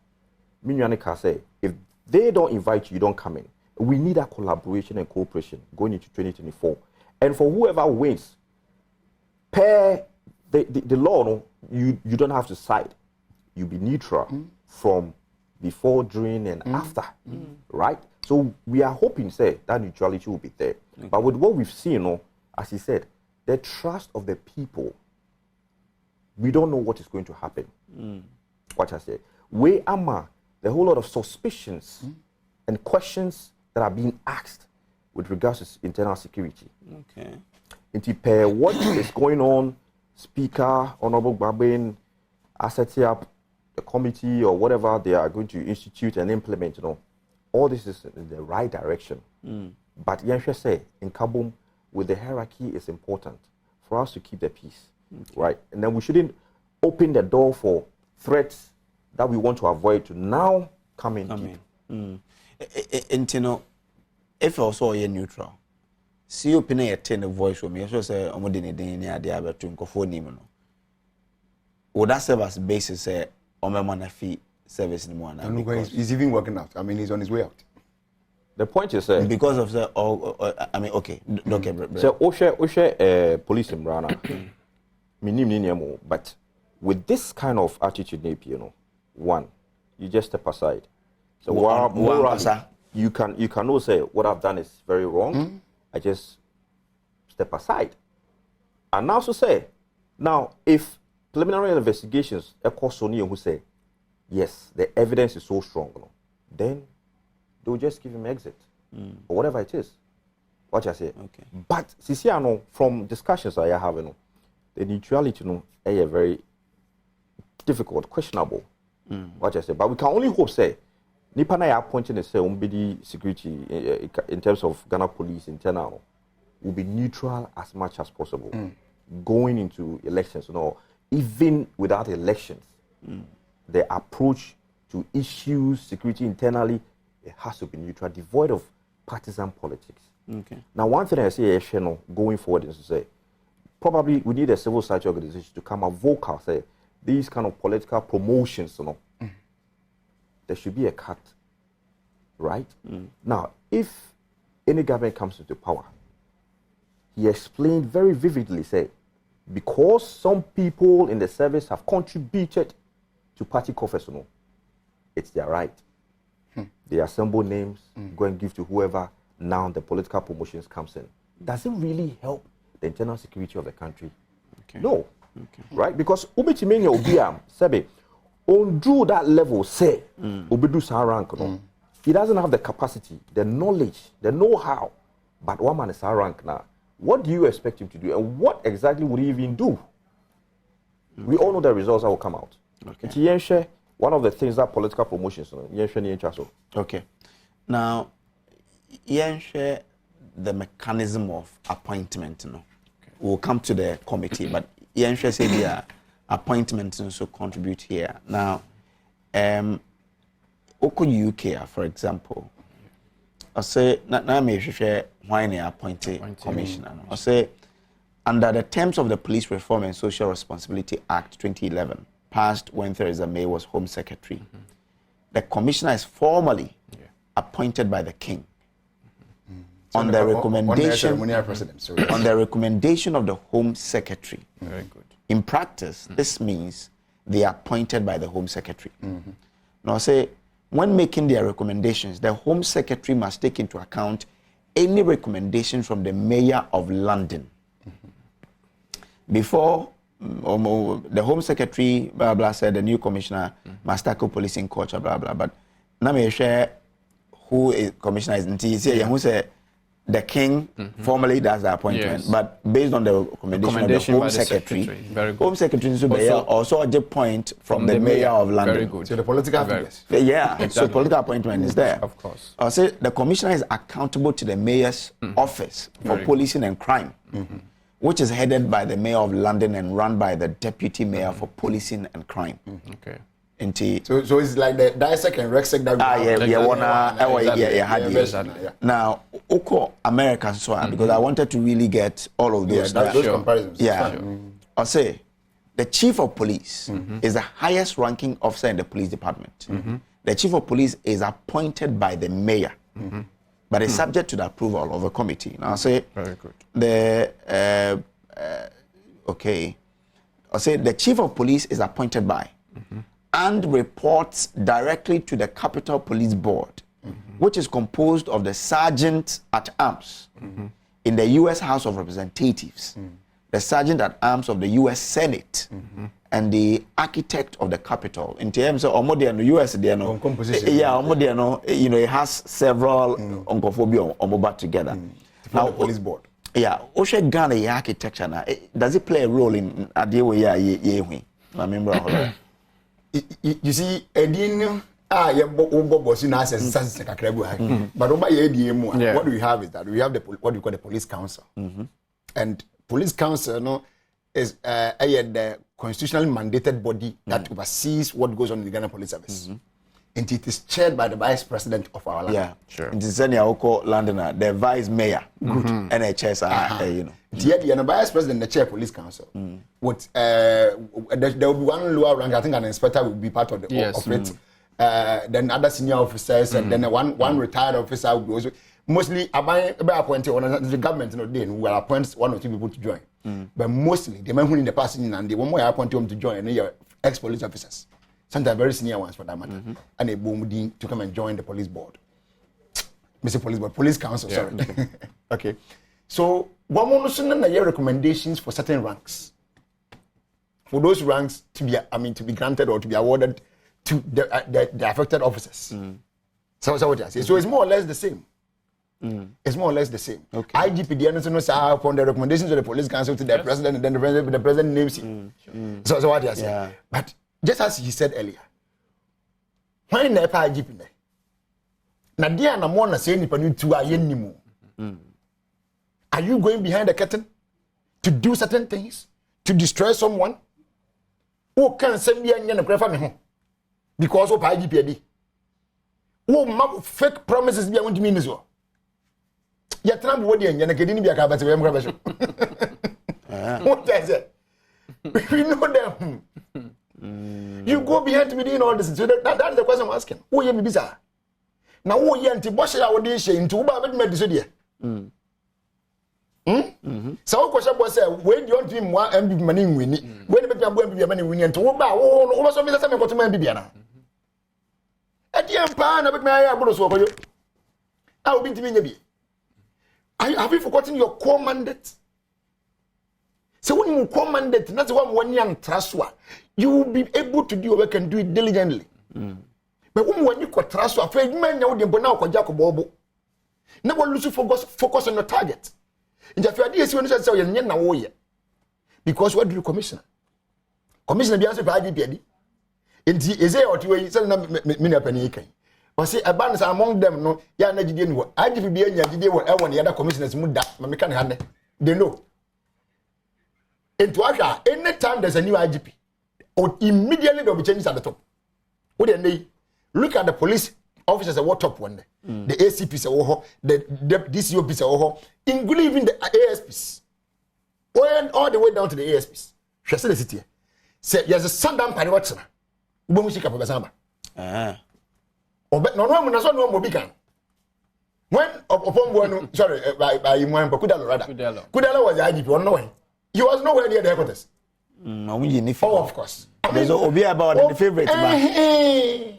If they don't invite you, you don't come in. We need a collaboration and cooperation going into 2024. And for whoever wins, per the law, you don't have to side. You be neutral from before, during, and after, right? So we are hoping, that neutrality will be there. Okay. But with what we've seen, as he said, the trust of the people, we don't know what is going to happen. What I said. We are the whole lot of suspicions and questions that are being asked with regards to internal security. Okay. What is going on, Speaker, Honorable Babin, setting up a committee or whatever they are going to institute and implement, all this is in the right direction. But Yansha say, in Kabum, with the hierarchy, it's important for us to keep the peace, right? And then we shouldn't open the door for threats that we want to avoid to now come in. If also you're neutral, see you open a ten voice with me. I should say, I'm going to need would that serve as basis? Say, I'm fee service in one. He's even working out. I mean, he's on his way out. The point is, because of the, okay, so Oshe police in Brana, but with this kind of attitude, one, you just step aside. So you can also say what I've done is very wrong. I just step aside, and also say, now if preliminary investigations, who say yes, the evidence is so strong, then they'll just give him exit or whatever it is. What I say. Okay. But Sisiano, from discussions I have, the neutrality is very difficult, questionable. What I say. But we can only hope say Nipa na appointing say umbidi security in terms of Ghana police internal will be neutral as much as possible going into elections. Even without elections, the approach to issues security internally, it has to be neutral, devoid of partisan politics. Okay. Now, one thing I say going forward is to say, probably we need a civil society organization to come out vocal, say, these kind of political promotions, there should be a cut, right? Now, if any government comes into power, he explained very vividly, say, because some people in the service have contributed to party coffers, it's their right. They assemble names, go and give to whoever. Now the political promotions comes in. Does it really help the internal security of the country? Okay. No. Okay. Right? Because Ubichimenya Obiam, Sebe, on drew that level, say, Ubidu rank, he doesn't have the capacity, the knowledge, the know-how. But one man is rank now. What do you expect him to do? And what exactly would he even do? We all know the results that will come out. Okay. One of the things that political promotions, okay. Now, the mechanism of appointment, we'll come to the committee, but say the appointment also contribute here. Now, UK, for example, I say, now me share why they appointed commissioner. I say, under the terms of the Police Reform and Social Responsibility Act 2011, passed when Theresa May was Home Secretary, the commissioner is formally appointed by the King on the recommendation on the recommendation of the Home Secretary. Very good. In practice, this means they are appointed by the Home Secretary. Now, say when making their recommendations, the Home Secretary must take into account any recommendation from the Mayor of London. Before the Home Secretary, blah, blah, said the new commissioner must tackle policing culture, blah, blah. But now me share who is commissioner is who said the King formally does the appointment, but based on the recommendation of the Home Secretary, Home Secretary should also a point from the Mayor of London. Very good. So the political figures. Yeah, exactly. So political appointment is there. Of course. I'll say the commissioner is accountable to the Mayor's office for policing and crime, which is headed by the Mayor of London and run by the Deputy Mayor for policing and crime. Okay. So it's like the DISEC and RECSEC that Now, Oko American because I wanted to really get all of those. Those comparisons. Yeah. I'll say the Chief of Police is the highest ranking officer in the police department. The Chief of Police is appointed by the Mayor, but is subject to the approval of a committee. Now, I'll say very good. I'll say the Chief of Police is appointed by and reports directly to the Capital Police Board, which is composed of the Sergeant at Arms in the U.S. House of Representatives, the Sergeant at Arms of the U.S. Senate, and the architect of the capital. In terms of Omodiano, US, composition. Yeah, Omodiano, you know, it has several oncophobia omoba together. Now, the police board. Yeah, Oshe Ghana architecture now. Does it play a role in Adewe I remember. You see, Edin, boss in us as but over here, what we have is that we have what we call the police council. And police council, no, is the constitutionally mandated body that oversees what goes on in the Ghana Police Service. And it is chaired by the vice president of our land. Yeah, sure. In Tanzania, Oko Londoner, the vice mayor, NHS, you know. The vice president, the chair police council. What there will be one lower rank. I think an inspector will be part of the of it. Then other senior officers, and then one retired officer will be also. Mostly, about appointed on the government, you know, they will appoint 1 or 2 people to join. But mostly, the men who in the past and the one more appointed them to join, and they are ex-police officers. Sometimes very senior ones for that matter, and they boom to come and join the police board. Mr. Police Board, Police Council, sorry. Okay. So, one more recommendations for certain ranks. For those ranks to be granted or to be awarded to the affected officers. So what I say. So it's more or less the same. It's more or less the same. Okay. IGP the answer knows upon the recommendations of the police council to the president, and then the president names him. So what I say. Yeah. But just as he said earlier, why na IGP ne? Na dia na mo na say nipa ni tu ayennimu. Are you going behind the curtain to do certain things, to destroy someone? Who can send me and prefer me because of IGP adi? Who make fake promises be want to mean so? Ya Trump wodi en yana kedini bi aka bati we mkra basho. What is it? We know them. You go behind me doing all this. So that's the question I'm asking. Who ye be bizarre? Now who ye anti bosh ya wodi she into uba be me diso de. So question boss say when you want to mo MB mani nwini. When be pia bo MB mani nwini into uba wo so be say me koto MB bia na. Edi empa na be me ayi aburo so okoyo. Ah obi ntimi nya bi. Have you forgotten your core mandate? So when you core mandate, that's one young trustwa, you will be able to do your work and do it diligently. But when you got trustwa, for man you the bona ko Jacob Bobo. Never lose focus on your target. In the idea is when you say you na wo ye. Because what do you commission? Commissioner be answer for IDP. Enti eze otiwe say na me pani kan. But see, a balance among them, no, ya na jide ni wo. IGP bi enya jide wo e won the other commissioners mu da, ma me kan ha ne. They know. Into Asha, anytime there's a new IGP, or immediately there will be changes at the top. What they look at the police officers at what top one, the ACPs the DCOPs including even the ASPs, all the way down to the ASPs. She said the city. Say there's a sundown party watching. Ubomu shika for Basamba. But no more big gun. When upon one, sorry, by Kudalo rather. Kudalo was the IGP on nowhere. He was nowhere near the headquarters. Oh, of course. There's Obi about the favorite man.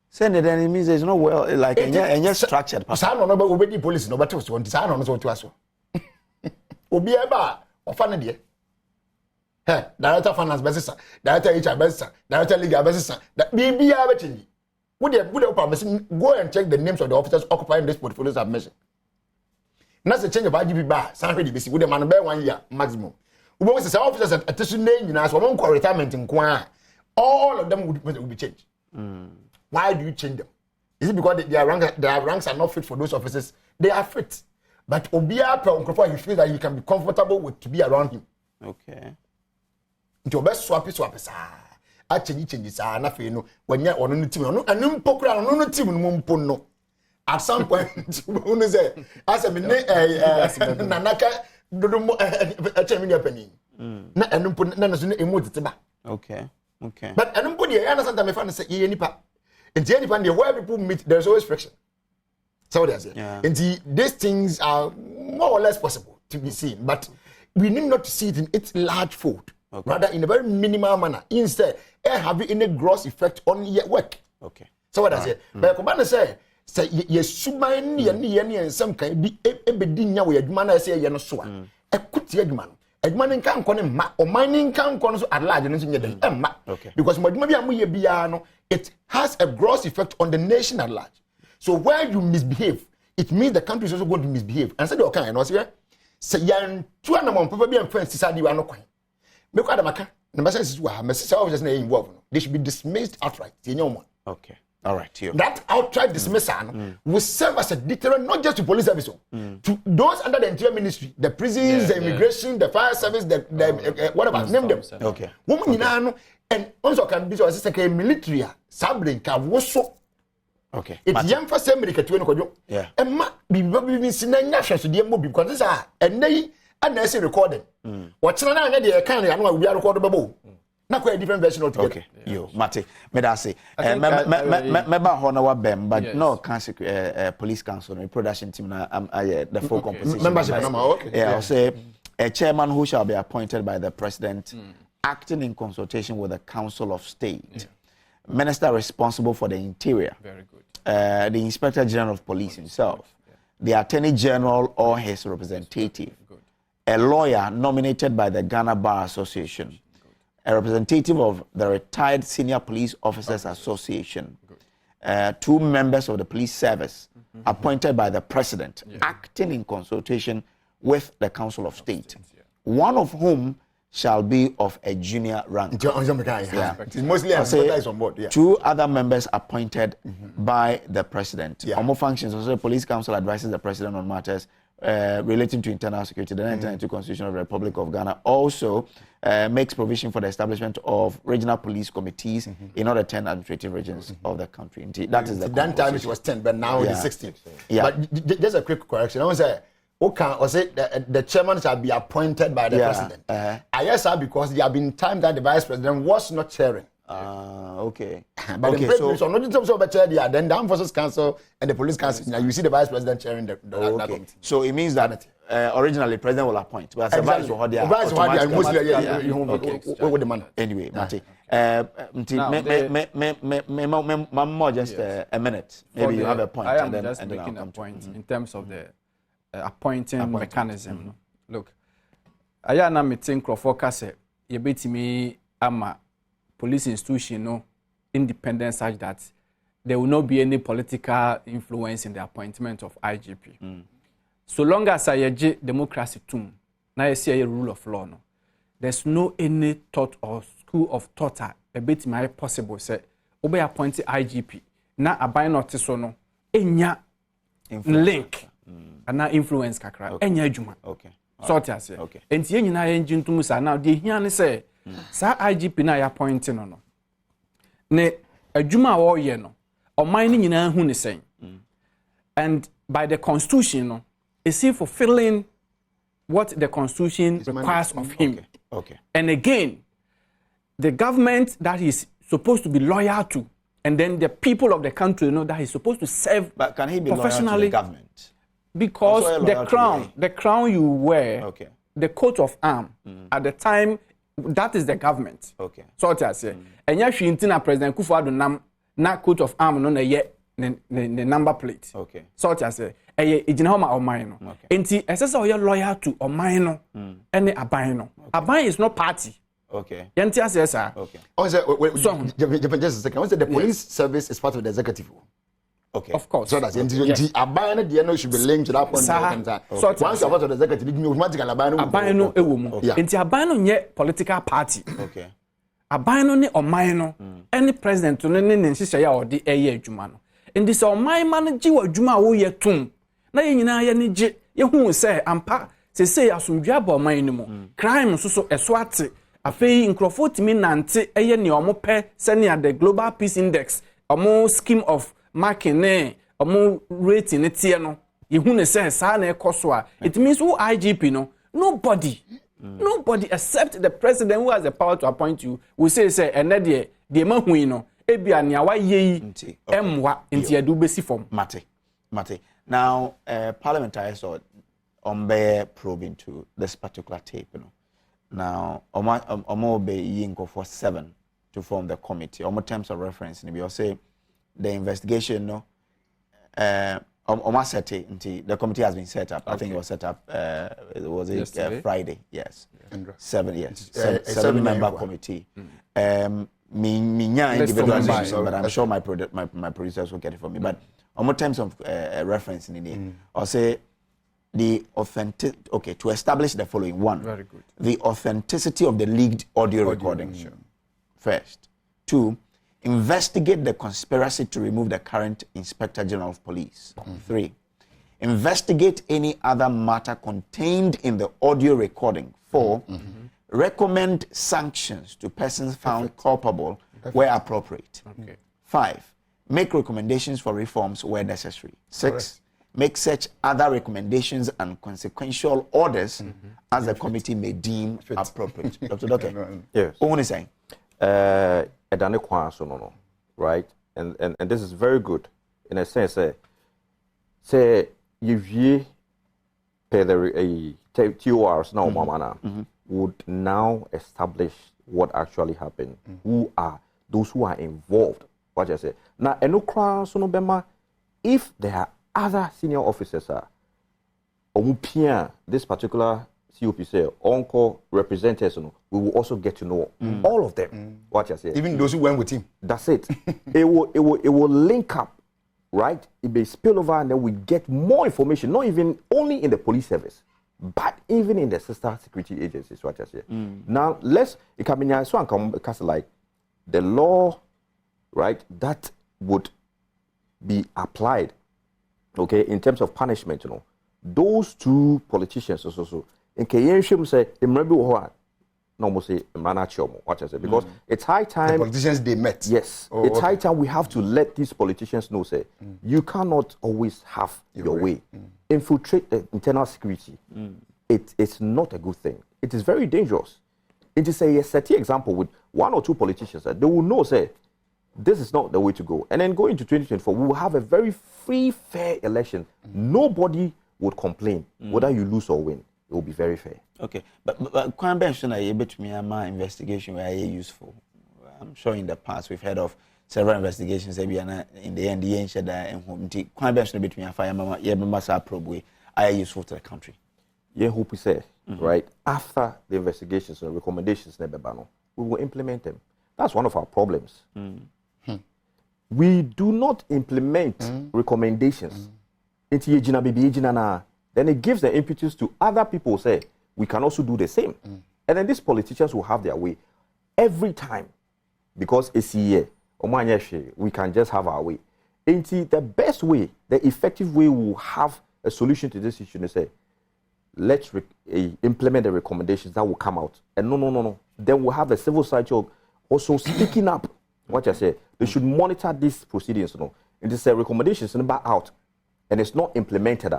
Send it, and it means it's not well, like, and you're structured. I don't know about Obi police, no, but it was one design on what to ask. Obi about or funny. Hey, Director Finance Business, Director HR Business, Director Legal Business, that be everything. Would you go and check the names of the officers occupying this portfolio submission? That's the change of IGP bar. Sanford DBC with a man by 1 year maximum. We want to say officers at this name, you know, so one retirement in Kwan. All of them would be changed. Why do you change them? Is it because their ranks are not fit for those officers? They are fit. But Obia he feels that you can be comfortable with to be around him. Okay. Into best swap. I changes na fe no wanya ono no team no anim pokura no team no mpo no at some point who say as me nanaka dodo chemini apani na anim po na so emu tete. Okay but anim po dey na santa me fa say ye nipa enti nipa dey where people meet there's always friction. So what I say enti these things are more or less possible to be seen, but we need not to see it in its large fold. Okay. Rather in a very minimal manner. Instead, have any gross effect on your work. Okay. So what I say? But I say ye suman ni some kind be ebedinya we adwuma na say ye no so a. Ekuti adwuma no. adwuma nkan ko ne ma o mining nkan ko no so at large no so nyɛ den ma because adwuma bi amoyɛ bia no it has a gross effect on the nation at large. So where you misbehave, it means the country is also going to misbehave. And so they okay, no say yan two and one papa bi am friends sisa di wa no kwan. Me kwa da maka, na masa sisi wa, me sisa officers na involved no. They should be dismissed outright. Okay. All right, here. That outright dismissal will serve as a deterrent not just to police service, to those under the interior ministry, the prisons, the immigration, the fire service, the whatever, name them. Okay. Woman okay. And also can be so as a military, sabrin ka woso. Okay. It's young for some America to go. Yeah. And ma be seen national to the movie because this are and they unnecessary recording. What's not the kind of we are recordable. Not quite a different version altogether. Okay. Yo, Mate, medasi. Member Honour Bem, but no council, police council, and production team. The full composition. Membership. Okay. Yeah, I'll say a chairman who shall be appointed by the president, acting in consultation with the Council of State. Minister responsible for the interior. Very good. The Inspector General of Police himself. The Attorney General or his representative. A lawyer nominated by the Ghana Bar Association. A representative of the Retired Senior Police Officers Association, 2 members of the police service appointed by the president, acting in consultation with the Council of State, one of whom shall be of a junior rank. It's mostly on board. 2 other members appointed by the president. Omo functions also the police council advises the president on matters relating to internal security. The 1992 Constitution of the Republic of Ghana also makes provision for the establishment of regional police committees in all the 10 administrative regions of the country. That is the that time it was 10, but now it is 16. Yeah. But just a quick correction. I want to say, the chairman shall be appointed by the president. I guess because there have been times that the vice president was not chairing. Okay. But okay, so not in terms of then the Armed Forces Council and the Police Council, now you see the vice president chairing that committee. So it means that originally president will appoint, but exactly. With the money. Anyway, Mate. More just a minute. Maybe you have a point. I am just making a point in terms of the appointing mechanism. Look, I am not meeting Crawford you bet me ama police institution no independent such that there will not be any political influence in the appointment of IGP. So long as I democracy too, now I see a rule of law no, there's no any thought or school of thought a bit my possible say obey appointed IGP na abai not so no enya link and na influence kakra enya adwuma. Okay. So what I say. Okay. Enti ye nyina ye ngintum sa now dey hia ne say sa IGP na ya appointing no ne adwuma wo ye no oman ni nyina hu ne sen. And by the constitution no is he fulfilling what the constitution requires of him. Okay. And again, the government that he's supposed to be loyal to, and then the people of the country know that he's supposed to serve. But can he be professionally loyal to the government? Because the crown you wear, the coat of arm, at the time, that is the government. Okay. So what I say, and yes, she intina President Kufuor na coat of arm no na yet the number plate. Okay. So what I say, ejina homa oman no. Enti esese o ye loyal to oman no, ene aban no. Aban is not party. Okay. Yenti ase sir. Okay. Just a second. I said the police service is part of the executive. Okay. Of course. So that's aban no should be linked to that point. So once you're part of the executive, you automatically aban no ewo mu. Enti aban no nye political party. Okay. Aban no ne oman no, any president no ne nhihye ya odi eye adwuma no. Enti se oman ma no gi wa adwuma wo ye tum. Na ye nyina ye ne gi ye hu se ampa se asomdwa ba oman no mu. Crime so eso ate. Afei nkrofo timi nante eye ne omo pe se ne the Global Peace Index, omo scheme of marking ne omo rating ne tie no. Ye hu ne se sa na ekoso a. It means who IGP no, nobody except the president who has the power to appoint you will say ene de mahui no ebia ne awa ye emwa nti adu besi form mate now parliamentary so be probing to this particular tape now omo be yinko for 7 to form the committee omo terms of reference ni be say the investigation The committee has been set up. I think it was set up. It was Friday. Yes. 7-member committee. Individual names, but I'm sure my producers will get it for me. But on terms of reference in the I'll say the to establish the following: one, very good, the authenticity of the leaked audio recording. First, two, investigate the conspiracy to remove the current Inspector General of Police. 3, investigate any other matter contained in the audio recording. 4, recommend sanctions to persons found culpable where appropriate. 5, make recommendations for reforms where necessary. 6, make such other recommendations and consequential orders as the committee may deem appropriate. Dr. Doke, yes. What are you saying? Right? And this is very good in a sense. Say you pay the TORs now, Mamana would now establish what actually happened. Who are those who are involved? What I say now, if there are other senior officers, this particular COP say, Uncle representatives, we will also get to know all of them. What you say? Even those who went with him. That's it. it will link up, right? It may spill over, and then we get more information. Not even only in the police service, but even in the sister security agencies. What you say? Now it can be so like the law, right? That would be applied, okay, in terms of punishment. Those two politicians also. In Kayenshim say, because it's high time. The politicians they met. Yes, it's high time we have to let these politicians know. Say, you cannot always have your way. Infiltrate the internal security. It's not a good thing. It is very dangerous. It is a set example with 1 or 2 politicians that they will know. Say, this is not the way to go. And then going into 2024, we will have a very free, fair election. Nobody would complain whether you lose or win. It will be very fair. Okay, but Kwan Benson, I bet me my investigation were useful. I'm sure in the past we've heard of several investigations. In the end, the ancient and home. Kwan Benson between a fire, mama, massa probably are useful to the country. Yeah, hope we say right after the investigations and recommendations, we will implement them. That's one of our problems. We do not implement recommendations. Then it gives the impetus to other people say, we can also do the same. And then these politicians will have their way every time. Because it's here, we can just have our way. And the best way, the effective way we will have a solution to this issue is say, let's implement the recommendations that will come out. And no. Then we'll have the civil society also speaking up. What I say, they should monitor these proceedings. And this recommendations out, and it's not implemented.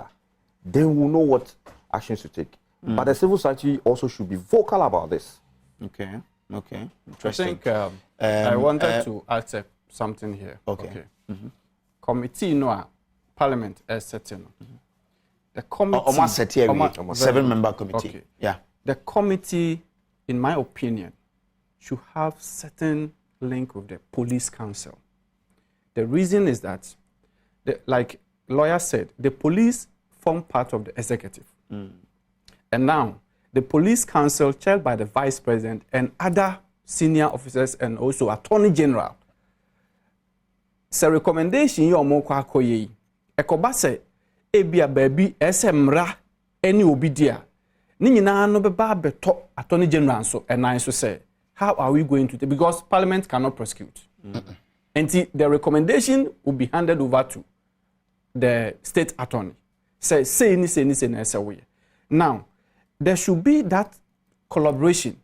Then we'll know what actions to take. But the civil society also should be vocal about this. Okay. Interesting. I think I wanted to add something here. Okay. Committee, Parliament is setting. The committee. 7-member committee. Okay. Yeah. The committee, in my opinion, should have certain link with the police council. The reason is that, like lawyer said, the police form part of the executive. And now, the police council, chaired by the vice president and other senior officers and also attorney general, it's a recommendation you are more kwakoye. Ekobase, ebia baby, esemra, any obidia. Nina no beba beto attorney general so, and I so say, how are we going to, because parliament cannot prosecute. And the recommendation will be handed over to the state attorney. Say any way. Now, there should be that collaboration,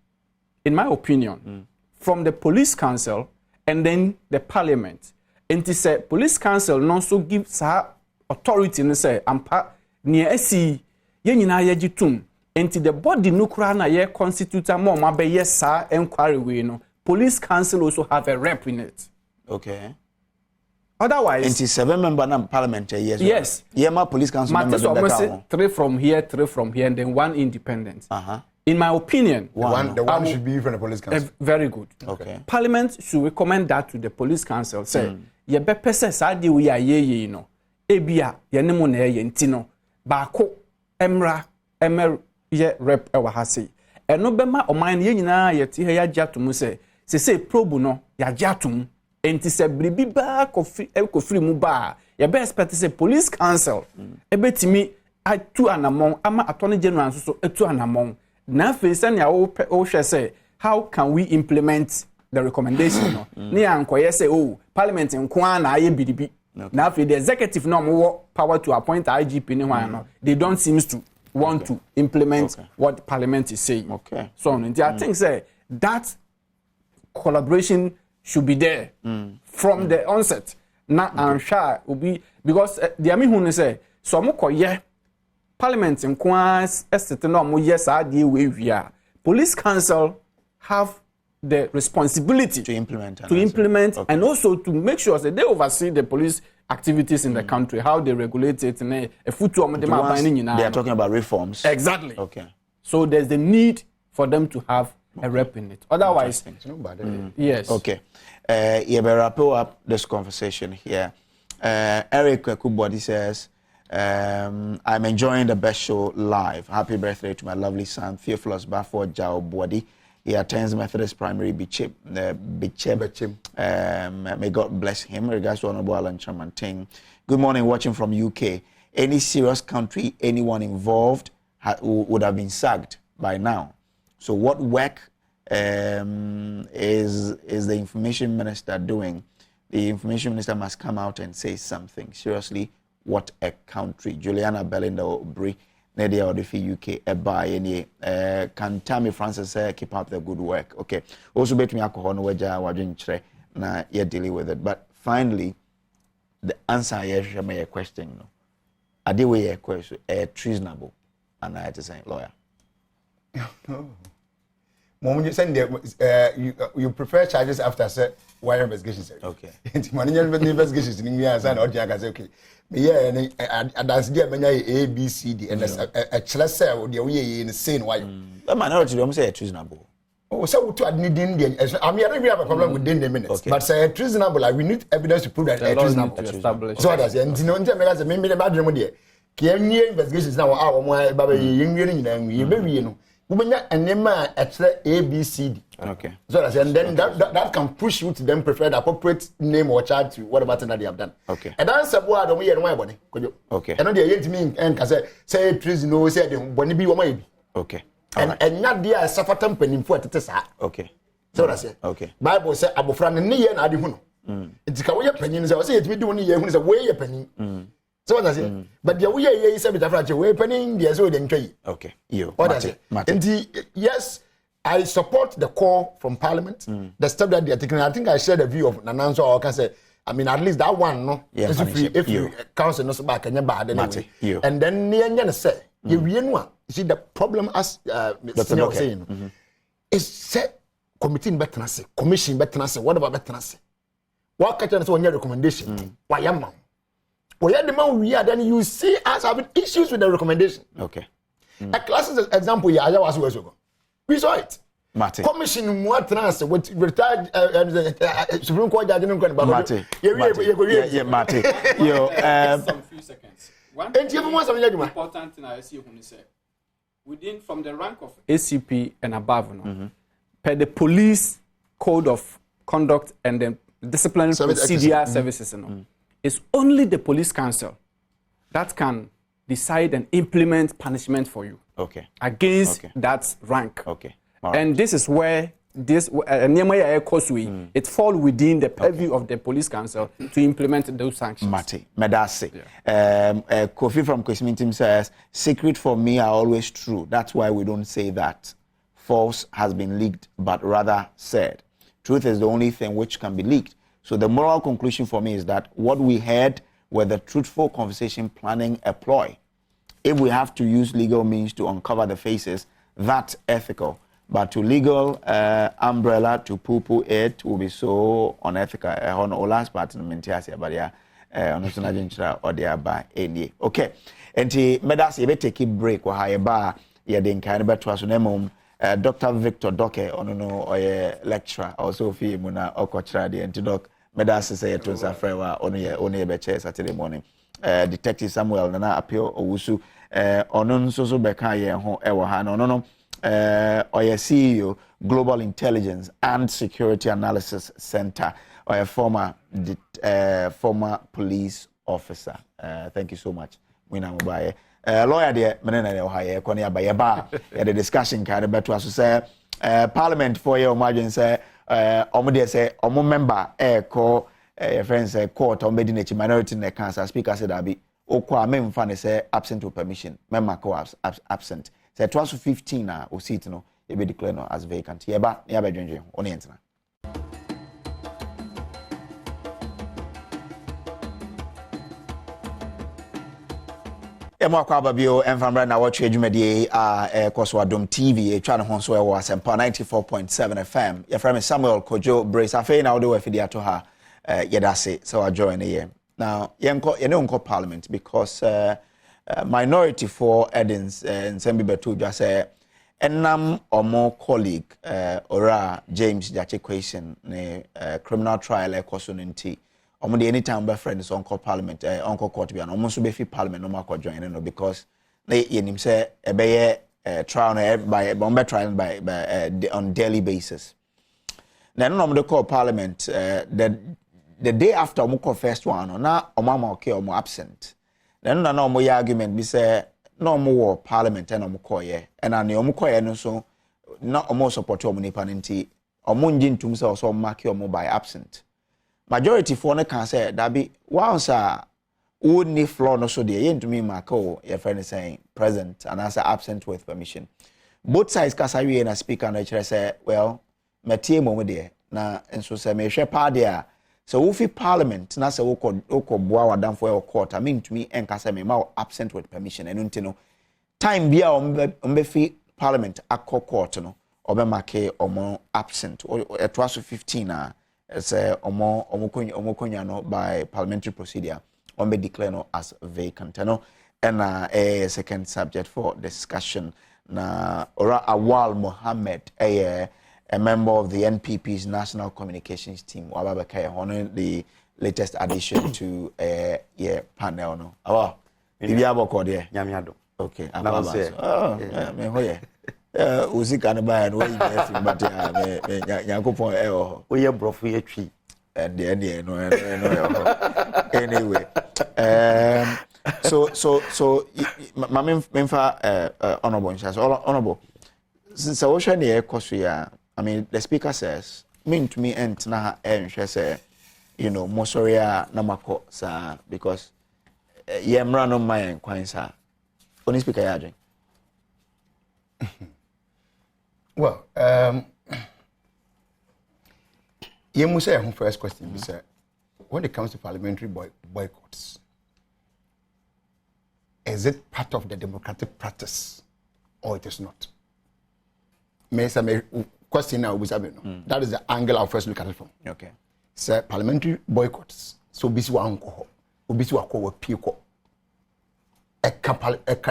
in my opinion, from the police council and then the parliament. And to say police council also gives her authority and say ampa near esi yenina yejitum. And the body nukra na ye constitute more mabe yes inquiry we no. Police council also have a rep in it. Okay. Otherwise, 7-member parliamentary, yes. My police council members. 3 from here, and then 1 independent. In my opinion, the one should be from the police council. Very good. Okay. Parliament should recommend that to the police council. Say, ye be pese sa di we are ye no. ebia yene mo na ye ntino baako emra emer ye rep ewa ha sei eno bema oman ye nyina ye ti he ya giatum se probe no ya giatum enti se bribi ba ko free mu ba ye be expect say police council ebetimi atu anamon ama attorney general so atu anamon na fe se na wo hwe say how can we implement the recommendation no ne ankoye say oh parliament nko na aye bidibi now the executive no power to appoint IGP no they don't seem to want to implement what parliament is saying. So I think say that collaboration should be there from the onset. Now I'm sure will be because the ami who say so mo koye parliament in kwans estate no mo yes ade we police council have the responsibility to implement and also to make sure that they oversee the police activities in the country, how they regulate it, and they are talking about reforms. Exactly. Okay. So there's the need for them to have a rep in it. Otherwise, yes. Okay. You better wrap up this conversation here. Eric Kubodi says, I'm enjoying the best show live. Happy birthday to my lovely son, Theophilus Bafo Jao Bwadi. He attends Methodist Primary Bichip. May God bless him. Regards to Honorable Alan Chamanting. Good morning, watching from UK. Any serious country, anyone involved would have been sacked by now. So what work is the information minister doing? The information minister must come out and say something. Seriously, what a country. Juliana Belinda Obri. Nadia Odefi UK eba any can Tammy Francis keep up the good work. Okay. Also bet me alcohol no waja wadwen kire na you dealing with it. But finally the answer yes my question no. Ade we question treasonable and I had to say lawyer. Mom you send you prefer charges after say wire investigations. Okay. Money investigations in me answer or say okay. Yeah, and that's the A, B, C, D, and a cell, the way in the same way. The minority don't say treasonable. Oh, so to admit in the I mean, I don't have a problem within the minutes, but say treasonable, like we need evidence to prove that it's treasonable. So that's and you know, maybe the madam dear. Can investigations now our my baby, you baby, you know. And name A, B, C, D. Okay. So that's and then that can push you to them prefer the appropriate name or charge to whatever that they have done. Okay. And that's a word on me and my body. Okay. And on the yet me and say treason no say when be one. Okay. And not dear suffer temper for it. Okay. So that's it. Okay. Bible say abofra ne ye na ade hu no. It's ka we penny say it me do ne ye hu say we penny. So what does it? But the way you say with a way penning the so then try. Okay. You. What does it? And yes, I support the call from Parliament. The step that they are taking. I think I share the view of Nananso or can say, I mean, at least that one, no. Yeah, if you council no back and you bad anyway. And then near say, you see the problem as Mr. was saying is set committee better say, commission better say, what about better say? What catch us on your recommendation? Why am I? Well, the man we are, then you see us having issues with the recommendation. Okay. A classic example, I was ago. We saw it. Mate. Commission more trans with retired Supreme Court judge. Mate. Yeah, Mate. Yo, some few seconds. One important thing I see when you say within from the rank of ACP and above, per the police code of conduct and the disciplinary procedure services, it's only the police council that can decide and implement punishment for you. Okay. Against that rank. Okay. Right. And this is where this it falls within the purview of the police council to implement those sanctions. Mate, Medasi. Kofi from Kwesmin team says, secret for me are always true. That's why we don't say that. False has been leaked, but rather said. Truth is the only thing which can be leaked. So the moral conclusion for me is that what we heard were the truthful conversation planning a ploy. If we have to use legal means to uncover the faces, that's ethical. But to legal umbrella to poo-poo it will be so unethical. On our last part in the Mentiasia, but yeah, on the or they are by any. Okay. And the Medas, you take a break or high bar, yeah, the kind of to us on Dr. Victor Doke, on no or lecturer, also Fi Muna or Cochra, the antidoc Medasi say to Safrewa only be Saturday morning. Detective Samuel Nana appeal Owusu onon so beka ye ho ewo ha no oye CEO Global Intelligence and Security Analysis Center or a former police officer. Thank you so much. We now buy lawyer there menena ne ohaye koni abaye ba the discussion kind of beto aso say parliament for your imagine say omo dey say omo member call your friends say court on made in minority in the council speaker said that be okwa memfa ne say absent of permission member co absent say 2015 na o seat no e be declare no as vacant yeba dwenje oni entina Emo kwa babio enfamra na watch edwumadi koso Adom TV twa ne ho so e wo asempa 94.7 FM your friend Samuel Kojo Brace afei na wo de we fidi ato ha yedase so I join here now yenko parliament because minority for Edins nsembi betu just say enam omo colleague ora James Jache question ne criminal trial ekoso nti omo de anytime be friends on parliament on court bi an omo so be fi parliament no ma join no because they yenim say ebeye trial by bomber trial by on daily basis na no omo de call parliament the day after omo first one na omo ma okay omo absent na no na omo ya argument bi say no omo wo parliament na omo call ye and na omo call ye no so na omo support omo nipa nti omo nji ntum say so mark omo by absent majority for no can say that be once would need floor no so there yentumi marko your friend is saying present and answer absent with permission both sides kasa we na speaker no chere say well metie mo there na enso say me hwe pa there so wo fi parliament na say wo ko boa wadam for your court I mean to me enkasa me ma absent with permission enu ntino time bia ombe fi parliament akọ court no obe make omo absent it was 15 it's omo no by parliamentary procedure on be declare no as vacant no and a second subject for discussion na Ora Awal Mohammed a member of the NPP's national communications team wababaka honoring the latest addition to panel no awa bibi aboko there nyamiado okay me hoye uzika no ba no we yes but yakopon we brofo yetwi and no anyway so my honorable since I was share the course I mean the speaker says mean to me and na say mosoria na mako sa because yemra no my kwan sa only speaker ya adwen well you say our first question is when it comes to parliamentary boycotts, is it part of the democratic practice or it is not? Question now that is the angle I'll first look at it from. Okay. So parliamentary boycotts, so bisi wa anko, bisi wa ko piko. A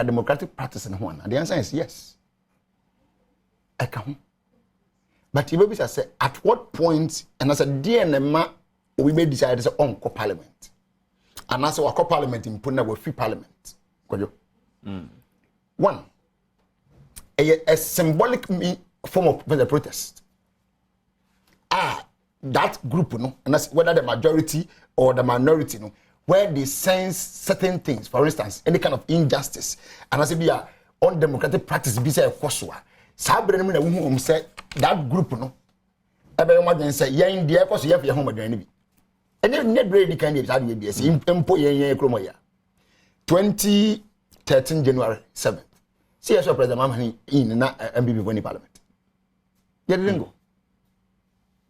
democratic practice in one. And the answer is yes. I can. But if I say at what point, and I said, dear Nema, we may decide to say on parliament. And I say, what parliament in Puna will free parliament. One, a symbolic form of the protest. That group, and that's whether the majority or the minority, where they sense certain things, for instance, any kind of injustice, and I say, be undemocratic practice, be say a koswa. Say that group everyone say yeah in there cause you have your home and then net really candidate had be impo 2013 January 7th see as President Mamani in na MPP for parliament they didn't go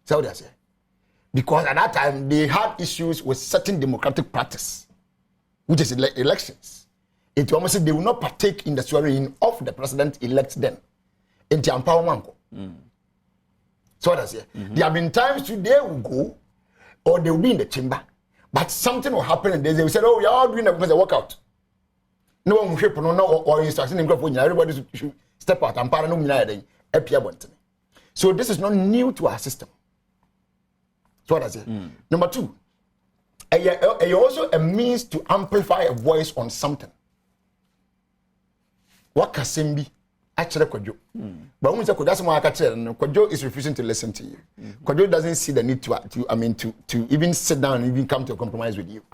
so they say because at that time they had issues with certain democratic practice which is elections it almost they will not partake in the swearing in of the president elect then in the empowerment. So that's it. There have been times they will go or they will be in the chamber, but something will happen and they will say, oh, you're all doing a workout. No one will shape or instruction everybody should step out and paranoid. So this is not new to our system. So what I say. Number 2, also a means to amplify a voice on something. What can be actually Kojo? But when Kojo is refusing to listen to you. Kojo doesn't see the need to even sit down and even come to a compromise with you.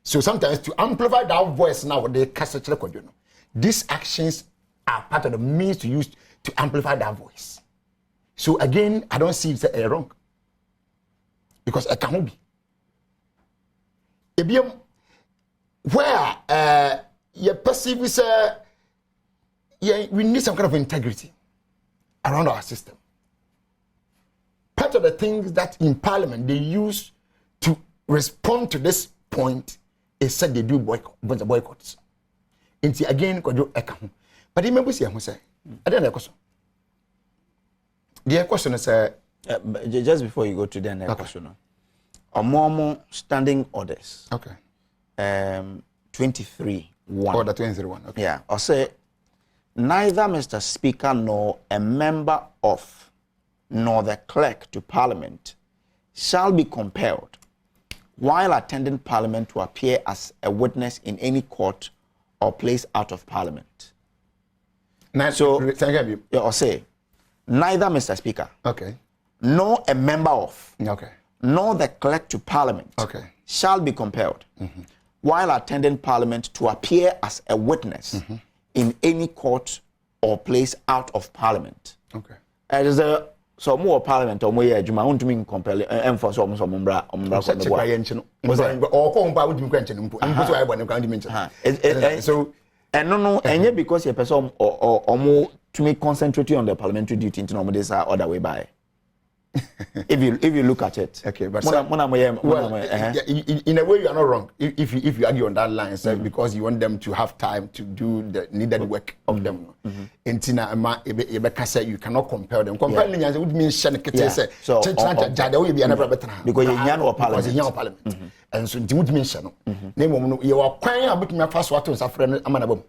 So sometimes to amplify that voice now, they cast Kojo. These actions are part of the means to use to amplify that voice. So again, I don't see it's wrong. Because it can't be. Where you perceive is we need some kind of integrity around our system. Part of the things that in Parliament they use to respond to this point is said they do boycotts. And again, but remember, say, I don't know. The question is just before you go to the next question. More standing orders. Okay. 23. Order 23:1. Okay. Yeah. Or say neither Mr. Speaker nor a member of nor the clerk to Parliament shall be compelled while attending Parliament to appear as a witness in any court or place out of Parliament. So, or say, neither Mr. Speaker, okay, nor a member of, okay, nor the clerk to Parliament, okay, shall be compelled while attending Parliament to appear as a witness in any court or place out of Parliament. Okay. There's a so more Parliament or more Juma won't mean compel enforce or Mumbra so and no, and yet because your person or more to make concentrate on the parliamentary duty into normal days are other way by. if you look at it, okay, but in a way you are not wrong if you argue on that line, sir, because you want them to have time to do the needed work of them. You cannot compel them. Compelling would mean say so because you parliament, and so it would mean name you are crying about my first water and suffering amanabom.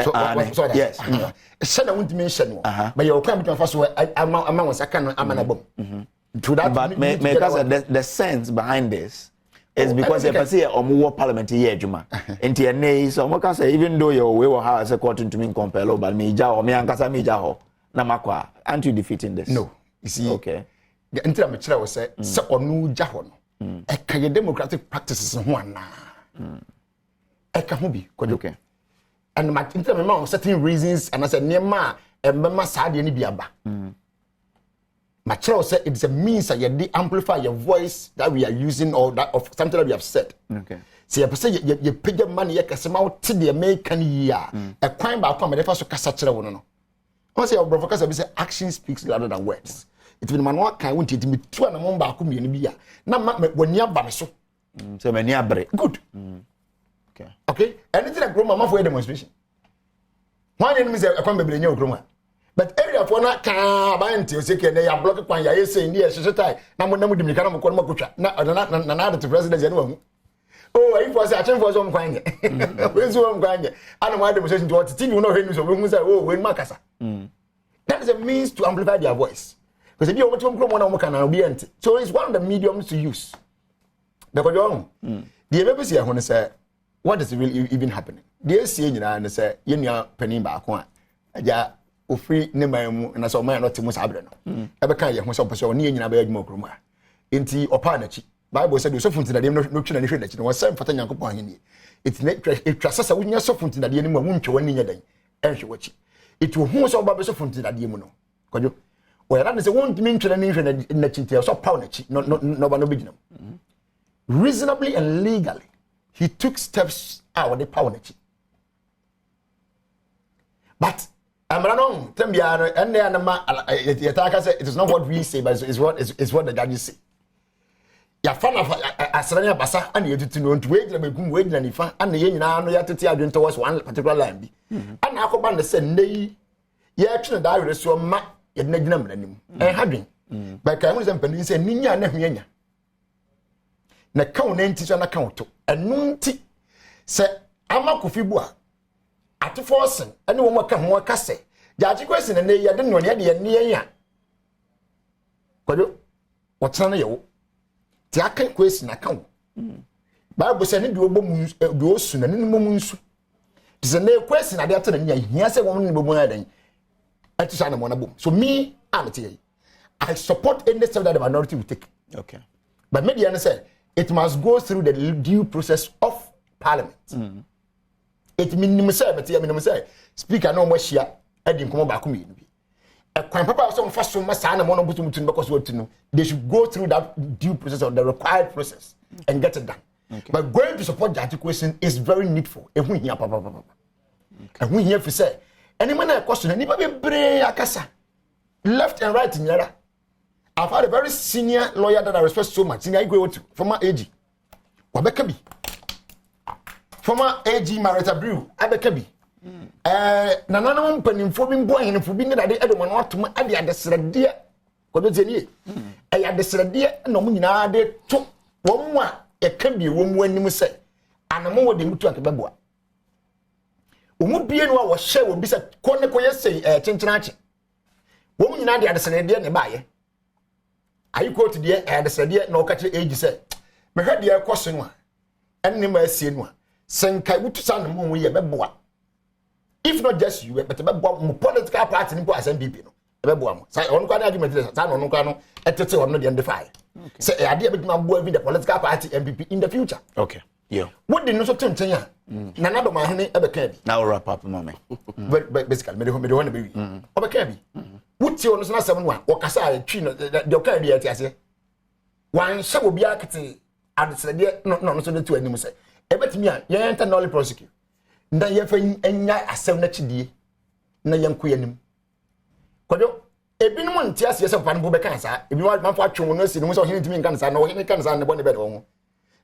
So yes. Shana won't mention, but you're coming to first word. I'm was a can amanabom. To that, but because the sense behind this is because you say or more parliament here, Juma. And TNA, so what can say, even though your way or how as a quarter to mean compel, but me jaw, me and Casa me jaho, Namakwa, aren't you defeating this? No, you see, okay. The inter was said, so or no jahon, a democratic practices one. A kahubi, okay. And my intermember certain reasons, and I said, Nema, and Mama Sadi any biaba. My child said it's a means that you amplify your voice that we are using or that of something that we have said. Okay. So you pay your money, you can say, to the American year, a crime by come and first Cassatra one. Once your brother say action speaks louder than words. It's been manual kind want it to be 2 and a month back in the now when you're basso. So many are good. Okay, anything that grow mama for a demonstration. One enemy is a combat in your groma. But area for not can until second they are blocking when you say near society. Now, when we become a Komakucha, not to president anyone. Oh, if was a chance for some kind. Where's one kind? I don't want demonstration to what the team you know him so we say, oh, when Macassa. That is a means to amplify their voice. Because if you want to grow one can be empty. So it's one of the mediums to use. The Kojon. The BBC I want to say. What is really even happening? They say and say, "Yenya penny back one." Ja, ofri ne mamu na so man not timus abre no. Ebe kan ye ho so person ne nyina ba adwuma kroma. Enti opa na chi. Bible said so funti na dem no twi na ne hwe na chi. No say mfata nyankopon aheni. Enti ne twasasa wunya so funti na de ne mu wuntwe wani nya dan. Enhwe wachi. Enti ho so ba be so funti na de mu no. Kodjo. O ya na say won timi ntwe na ne hwe na chi ntia so paw na chi. No ba no bigina. Reasonably and legally he took steps out of the power. But I'm not and it is not what we say, but it's what the judges say. Ya fan of Asrania Basa and you to know to wait and if and the union you have to tell you towards one particular line. And I could understand they actually died so much yet negnum and having. But I was a penny say Nina and na count enti na count enu nti se amakofibua atoforsen ene wo maka ho aka se jaji kwesi na ye de no ne de ne ya kodo what's on you? The account question account. Bible said, "You will soon and in the moment." It's a new question. I dare tell you, yes, I want to be more than I just want to boom. So, me, I'm a tea. I support any step that the minority will take. Okay. But media say it must go through the due process of Parliament. It minimum say, Speaker no more share, Eddie come back me. A crime papa some first so much and one because what to know. They should go through that due process or the required process and get it done. Okay. But going to support that question is very needful. If we hear papa. And we hear for say, any man a question, anybody bring akasa. Left and right in yara. I've had a very senior lawyer that I respect so much. Senior go to former AG. Wabekabi. Former AG Marita Brew. Abekabi. Nana penny for being born and for being that the other one ought to add the Sradia. Kodozeni. I had the Sradia, no munina de took 1 more. It can be room when you say, and a more than to Akababua. Umubian was share will be said, Corner say, Chinchinachi. Woman, I had the Sradia nearby. I quote the air the Sadia no catch age said. Me heard the question one. And never seen one. Send Kaibu to San Moon we a if not just you, but a political party in as MPP. Beboam. Say on can argument on Cano at the time not defy. Say idea with my boy with the political party MPP in the future. Okay. Yeah. What did not turn Tanya? None of my honey ever can. Now wrap up, mommy. But basically, me don't want to be. Over can be. What's your not 7-1 or Casai, Chino, the okay, I say. One shall will be acting at the Sadia, not so the two animals. Ebet me, you enter no prosecute. Now you're finding any a 7 na young queen. Kodo, a bin one tears yourself and Boba cancer. If you want my fortune, no see, no so he to me cancer, no he cancer on the bonnet bed home.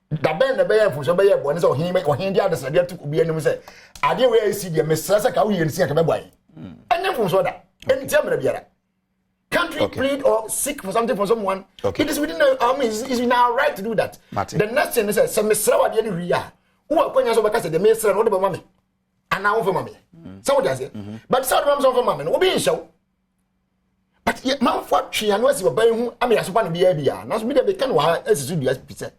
The band the bear for some bear, one so he may or Hindi other Sadia to be any say. I dare where I see the Miss Sasaka and see a boy. And then from soda. And tell me the beer. Country plead or seek for something for someone. Okay. It is within our army, is in our right to do that. Martin. The next thing is some Mr. Wadi Ria. Who are going to say the Mr. and what mammy? And now for mammy. So what does it? But some of them for mammy will be so. But yet, my fortune and was your baby. I mean, I suppose be a beer. Now, we have become one as you as pizza.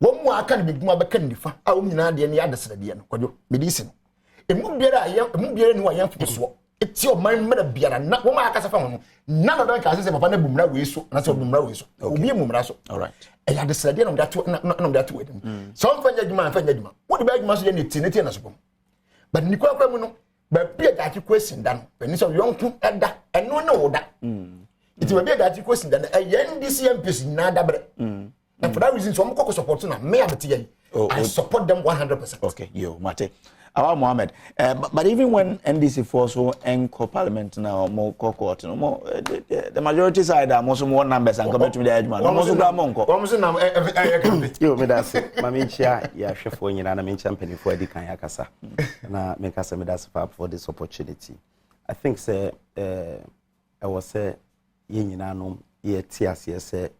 One more can be more candy for our Minadi and the other Sadian. Could you be decent? It won't be a young who I am for swap. It's your mind, mother beer, and not one market found. None of them can say upon a boom race, and that's what boom race. Oh, be a mumraso. All right. I had the Sadian on that, not on that way. Some find your man, find your man. What the bag must be in Tinity and a spoon. But Nicola Cremono, but be a dirty question done. When it's a young to add that, and no that. It will be a dirty question than a young DCM person, nada. And for that reason, some cocoa support may have a tea. I support them 100%. Okay, you, Mate. Our Mohammed. But even when NDC force and Parliament now more court, no more the majority side are most more numbers and come to the edge man. Almost Monko. Almost now. You me that's Mamicha, yeah, chef for you and I mean champion for the Kayakasa. Na make us me that's for this opportunity. I think say I was say yin no ye tias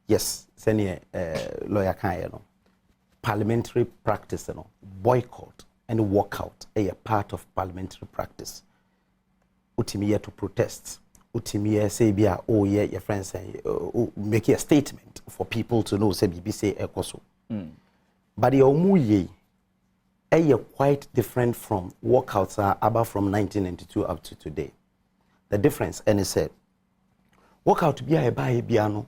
yes senior lawyer kan no parliamentary practice no boycott and walkout a part of parliamentary practice. Utimiye to protest. Utimiye say bia oh yeah your friends say make a statement for people to know say BBC ekoso. But the omuye quite different from walkouts are about from 1992 up to today. The difference and it said walkout bia biano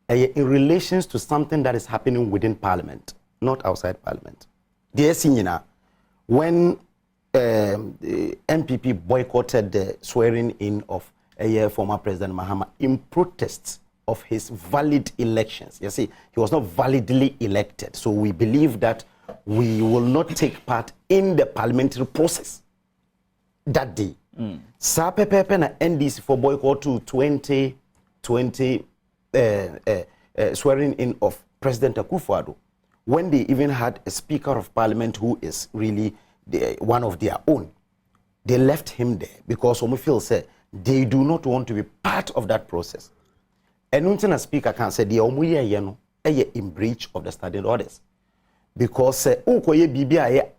in relations to something that is happening within parliament, not outside parliament. The senior when the MPP boycotted the swearing in of former President Mahama in protest of his valid elections. You see, he was not validly elected. So we believe that we will not take part in the parliamentary process that day. Sa pepe na NDC for boycott to 2020 swearing in of President Akufo-Addo, when they even had a Speaker of Parliament who is really one of their own. They left him there because Omufil said they do not want to be part of that process. And until a speaker can say the Omuye in breach of the standing orders. Because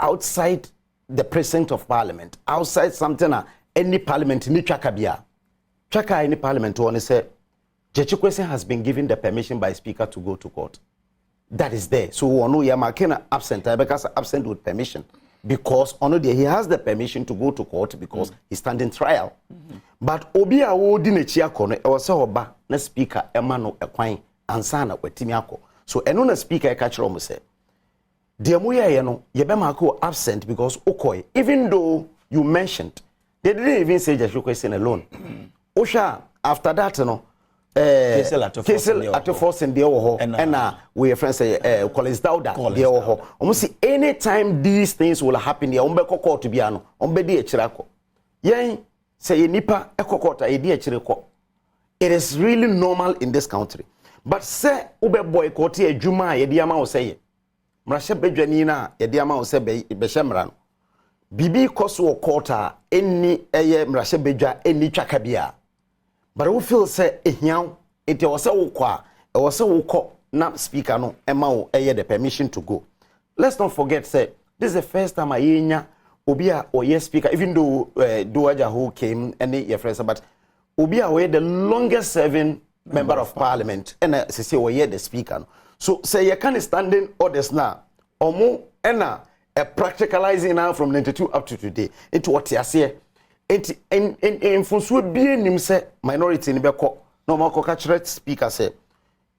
outside the precinct of Parliament, outside something any parliament ni chaka any parliament one say Jechikwesi has been given the permission by Speaker to go to court. That is there. So Ono Yamakena absent, because absent with permission. Because Ono he has the permission to go to court because he's standing trial. But Obia Odine Chiakono, I was oba na speaker Emano Equine and Sana Wetimiako. So Enona speaker Kachromo said, Dear Muya Yano, Yebemako absent because Okoi, even though you mentioned, they didn't even say Jechikwesi alone. Osha, after that, Kesel at force in the Oho, and we are friends say, Collins Dauda, the Oho. Almost any time these things will happen, the Ombeko court to be an Ombedi Chirako. Yea, say Nipa Ekokota, a dear Chiriko. It is really normal in this country. But say, Ube boycott a Juma, a diama or say, Mrasha Bejanina, a diama or say, Beshemran. Bibi Kosu quarter, any Mrasha Beja, any Chakabia. But who feel say ehyan it was a wokwa e was a woko na speaker no ema the permission to go. Let's not forget say this is the first time ayenya obi a oye speaker, even though Duaja who came any your friends, but obi a oye the longest serving member of parliament and say oye the speaker no. So say you can standing orders now omo ena practicalizing now from 92 up to today into what you say. In Fonso bien nim say minority ni beko no ma ko catch speaker say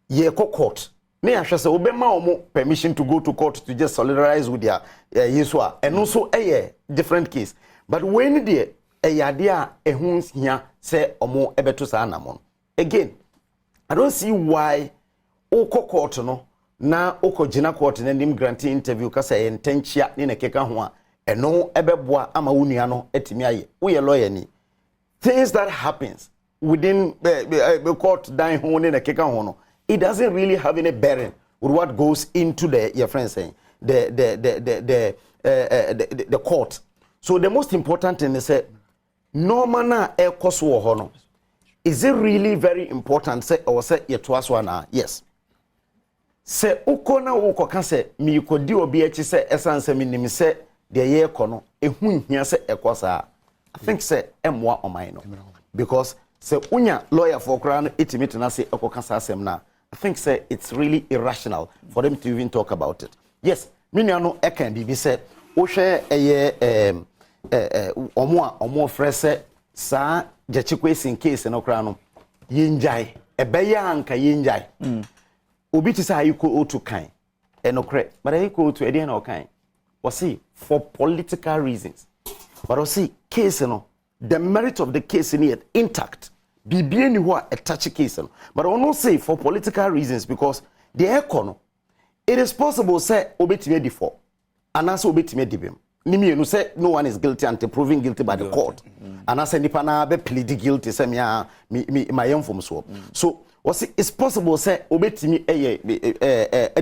ye court na ya hwese obema omo permission to go to court to just solidarize with their yeswa and also different case, but when the yade a ehun hia say omo ebeto sa anamon again. I don't see why oko court no na oko jina court na nim granting interview ka say entenchia ni na keka ho a eno ebeboa ama wunua no etimi aye wo ye lawyer ni. Things that happens within the court dying ho ne na keka ho no, it doesn't really have any bearing with what goes into your friend saying the court. So the most important thing is say normal na e koso ho no, is it really very important say or say ye to aso na? Yes. Say ukona uko kan say mi kodi obi echi say esanse mi nim say the year kono ehun hia say ekosa. I think say emwa omai no, because say unya lawyer for kra no etimi tena say ekoka asem na. I think say it's really irrational for them to even talk about it. Yes, minya no e kan bibi say wo hwe omo frese sa Jechikwesi case no kra no yinjai ebeya anka yinjai. Obi ti say ayiko otu kan enokre, but ayiko otu ede na okan was see for political reasons. But see case no, the merit of the case in it intact. Bibi ni ho a touchy case no, but I don't say for political reasons because the econo it is possible say obetime default and also obetime dibem. Nimi no say no one is guilty until proven guilty by the court. And as nipa na be plead guilty say me my yam from so. So was it's possible say obetime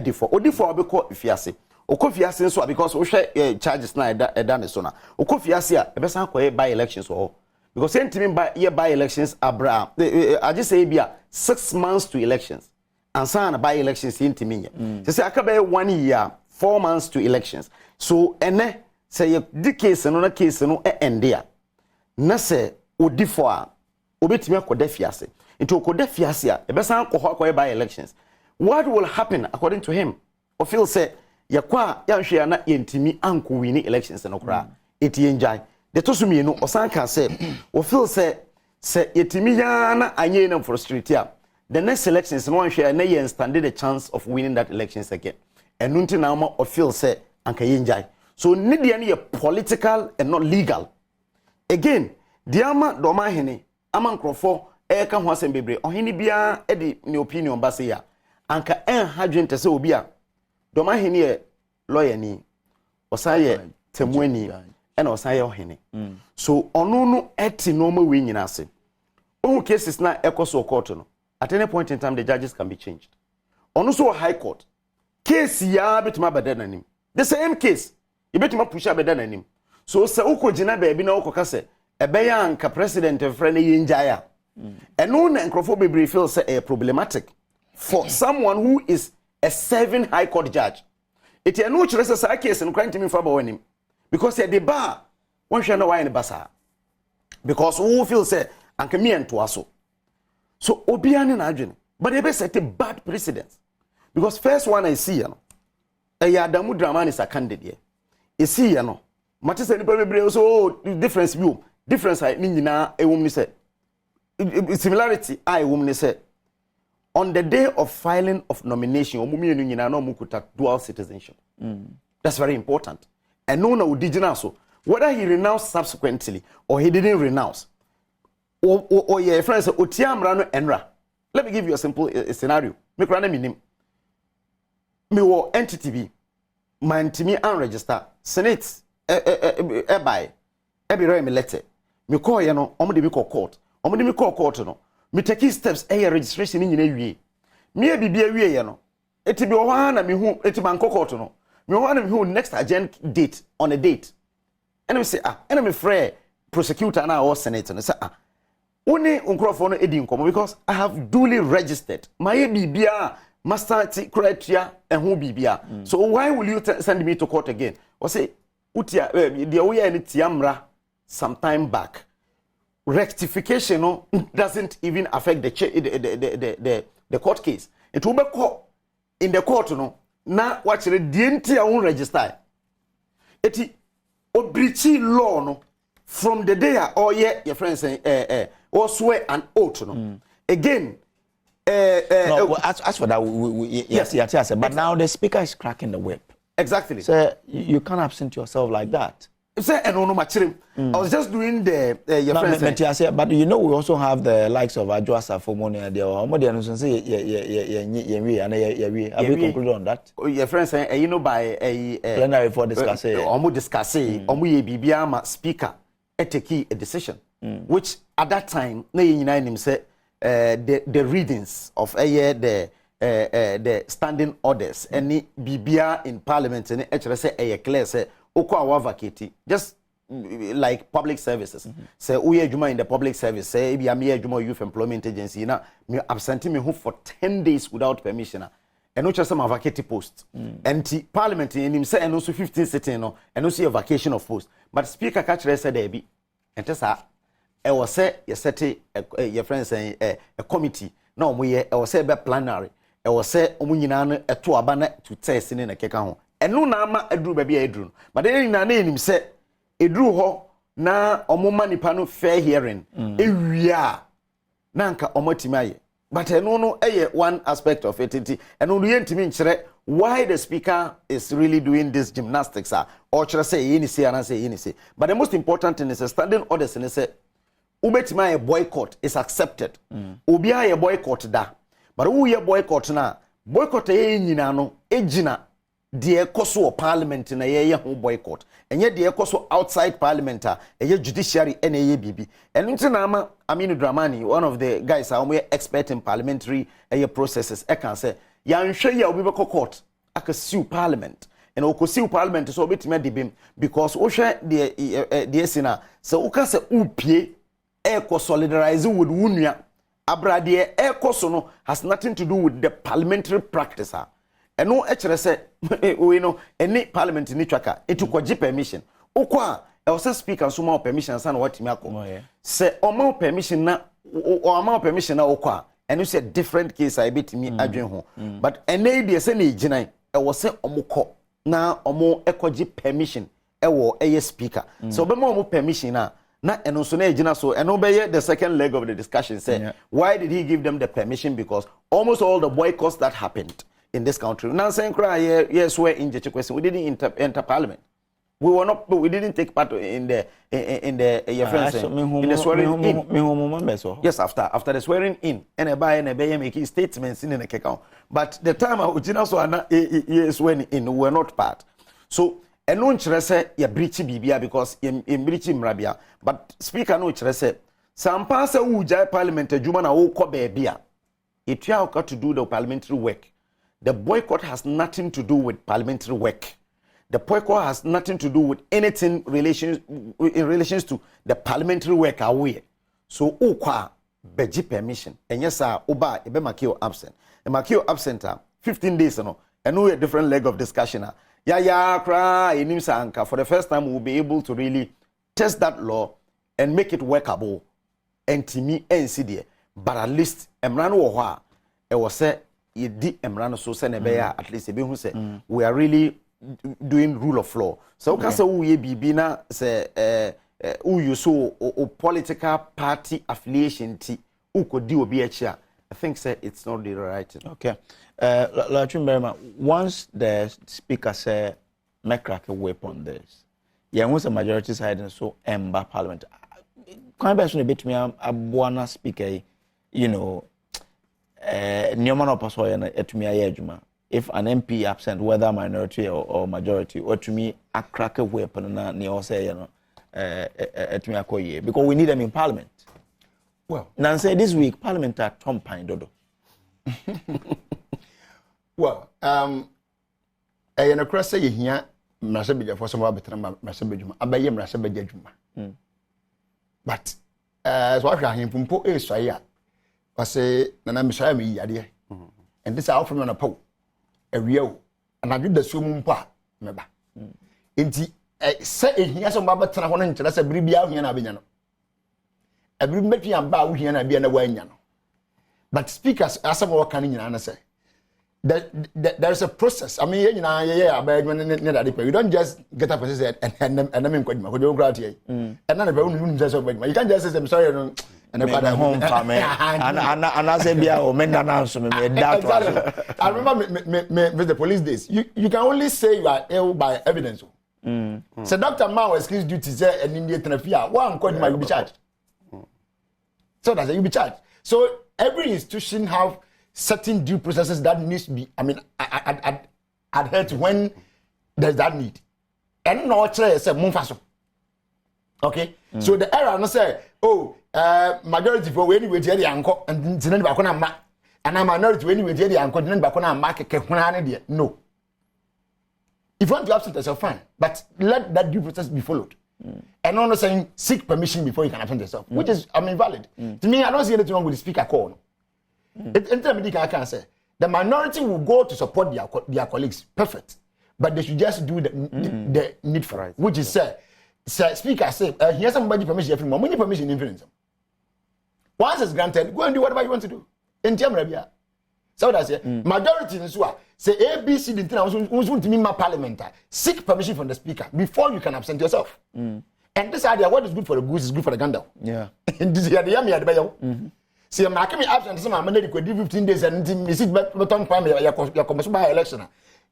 default. O default be call fiase. Okofiase so because we share charges na eda so na. Okofiase a be san koye by elections so. Because sentiment by elections abra I just say bia 6 months to elections. And sana by elections intimi. Say akabe 1 year 4 months to elections. So ene say the case no na case no end there. Na say odi for a obetimi akoda fiase. Into akoda fiase a be san koye by elections. What will happen according to him? Or feel say yakwa yanhwe na yentimi anko win elections no kra. Eti enjai. The tosumi no osanka say o feel say yetimi ya na anye na frustrated. The next elections no hwe na yen stand a chance of winning that elections again. And nunti na ma o feel say anka yenjai. So need the political and not legal. Again, diama doma hene amankrofo e ka ho asem bebre ohene bia e di ne opinion ba say ya anka en hadwente say obi a doma hene e lawyer ni osaye temuani and osaye ohene. So onu no eti normal we nyina ase. Ohu cases na ekoso court no, at any point in time the judges can be changed. Onu so high court case ya betima badananim. The same case you betima push abedananim. So se ukojina baabi na ukoka se ebeya anka president friend yinjaya. Eno na nkrofo bebre feel say problematic for someone who is a serving high court judge. It ya no chere say case no kwanta mi fa ba wanim. Because the bar one shall know why in the basa. Because who feel say anka me and to aso. So obiane na adwene. But they set a bad precedent. Because first one I see, Adamu Dramani is a candidate. You see, Matisa ni so difference view. Difference I mean na a woman said. Similarity I woman said. On the day of filing of nomination, dual citizenship. That's very important. And no so whether he renounced subsequently or he didn't renounce, or your friends Otiamrano Enra. Let me give you a simple scenario. Me krana minim. Me wo entity bi. Man timi unregister. Senate by. Ebi re me letter. Me call ye no, omo de me call court. Omo de me call court no. Me take steps registration ni nyina wie. Me e bibia wie ye no. Eti bi o ha na me hu eti man court no. Me ho na me hu next agenda date on a date. And me say and me frɛ prosecutor na or senator no say Only uncrofo no edi nkomo because I have duly registered. My bibia master criteria and who bibia. So why will you send me to court again? Or say utia the way any tiamra some time back. Rectification no doesn't even affect the court case. It will be court in the court no na watch the DNT own register. Eti obrichi law no from the day or your friends say or swear an oath no. Again no, well, as for that yes, but now the speaker is cracking the whip. Exactly. So you can't absent yourself like that. Say I was just doing the your friends say, but you know we also have the likes of Adjoasa for money there or more than say have we concluded on that? Your friends say you know by a plenary for discussing omo ye bibia ma speaker take a decision which at that time na nyina nim say the readings of the standing orders any bibia in parliament any actually say clear say okwa vacate just like public services say we adwuma in the public service say bia me adwuma youth employment agency na me absent me home for 10 days without permission and no just some vacate post and parliament in him say and also 15 sitting no and also a vacation of post but speaker catch said there be and tell I was say you set your friends saying a committee no we e was say be plenary e was say omu nyina no eto aba na to test in na keka ho enu na ama aduru ba bia aduru but then na enim say eduru ho na omo manipa no fair hearing ewia na nka omo timaye but enu no one aspect of it enu no yentimi nkyere why the speaker is really doing this gymnastics or should I say yeni say and say yeni say but the most important thing is a standing orders and say ubetima a boycott is accepted obia a boycott da but who ye boycott na boycott nyina no ejina de ekoso parliament na ye ho boycott enye de ekoso outside parliament eye judiciary na eye bibi enu ntina ama Aminu Dramani one of the guys are expert in parliamentary processes can say yanhwe ya obi be court aka sue parliament and okosiu parliament so obetime de bim because wo hwe de sina so uka se upie eko solidarize with wunua abrade ekoso no has nothing to do with the parliamentary practice and no ekere se we know any parliament ni twaka etukwaji permission ukwa e was speaker so ma permission san what me akọ se o ma permission na o ma permission na ukwa and you said different case I bit me adwen ho but ene dey say na ejina e was say omukọ na omo ekoji permission e wo eye speaker so obema omo permission na eno so na ejina so eno be the second leg of the discussion say why did he give them the permission because almost all the boycotts that happened in this country now saying cry yes we in the question we didn't enter parliament we didn't take part in the your friends in the swearing in yes after the swearing in and a making statements in the account but the time I was so yes when in we were not part so and no chere say ya breach bibia because in breach mrabia but speaker no chere say sampa say ujai parliament adwuma na wo kọ baabia it you got to do the parliamentary work. The boycott has nothing to do with parliamentary work. The boycott has nothing to do with anything in relations to the parliamentary work away. So ukwa beji permission and yes sir oba ebe makio absent. E makio absent 15 days no and we a different leg of discussion cry in Anka for the first time we'll be able to really test that law and make it workable and to me NCD. but at least emrano wo ho a e wo se ye di emrano so se na be ya at least e be hu se we are really doing rule of law. So can say we bibi na say who you so political party affiliation ti who could do obi echi a I think say it's not the right thing. Okay. Once the speaker say make crack a whip on this, yeah, once the majority side and so ember parliament. Can be a bit me a buona speaker, you know, Newman opposite et me a yejuma. If an MP absent, whether minority or majority, or to me a crack a whip and near say, you know, at me a koye because we need them in parliament. Well, now say this week parliament at Tom Pine Dodo. Well, I know cross say here, Masabi for some better Masabijuma, Abayam Masabijuma. But as what I him from Po is Saya, was say, Nana Missami Yadia, and this out from a po, a real, and I did the swimming part, remember. Indeed, say he has a Baba Tanawan, that's a bribia here in Abinano. A bribia and bow here and I be an away. But speakers, as some more canning and say, there's a process. I mean, you know, you don't just get up and say, and I mean, what you grant here. And none of you just you can't just say, I'm sorry, and I got a home family. And I say, be our men announcement. I remember with the police days, you can only say you are ill by evidence. So Dr. Mao excuse duty say an Indian Tenafia, one called my be charged. So that's you be charged. So every institution have certain due processes that needs to be, I mean, adhered to when there's that need. And no say Munfaso. Okay? So the error no say, oh, majority for when we tell the uncle and then bakona ma and a minority when we tell the uncle then bakona market ke no. If you want to absent yourself, fine. But let that due process be followed. And not saying seek permission before you can absent yourself, which is, I mean, valid. To me, I don't see anything wrong with the speaker call. I can say the minority will go to support their colleagues. Perfect. But they should just do the needful, right. Which is speaker say, here's somebody permission every moment. When permission influence them. Once it's granted, go and do whatever you want to do. In Jamaica. So that's it. Majority in Sua say ABC the thing who's to me my parliament. Seek permission from the speaker before you can absent yourself. And this idea, what is good for the goose is good for the gander. Yeah. And this idea me at the see, I'm not coming absent. Some man could do 15 days and visit bottom family. Your commercial by election.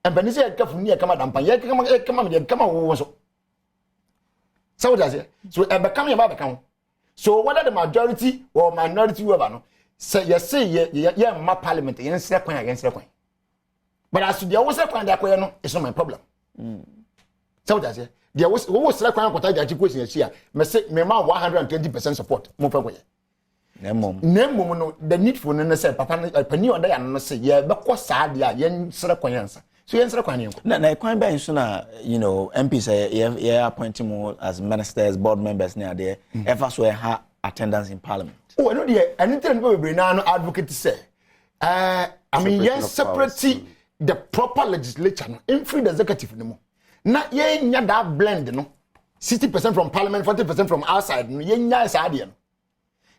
And when you say come from near come out, come on. So that's it. So becoming about account. So whether the majority or minority whoever no. Say yeah, my parliament against that point against that point. But as to the always point that way, no, it's not my problem. So that's it. There was that point what I got question here. Me say me ma 120% support. Mo fa way. Nemo no the need for no say papa pani on there no say yeah be ko sa dia yen sere kwan answer. So yen sere kwan yen. Na kwan ben so na you know MPs yeah appointing more as ministers, board members near there. Ever so ha attendance in parliament. Oh, I know the anything we now advocate say. I mean, yes, separate the proper legislature in free the executive no more. Na ye nya that blend no. 60% from parliament, 40% from outside. Ye nya is idea.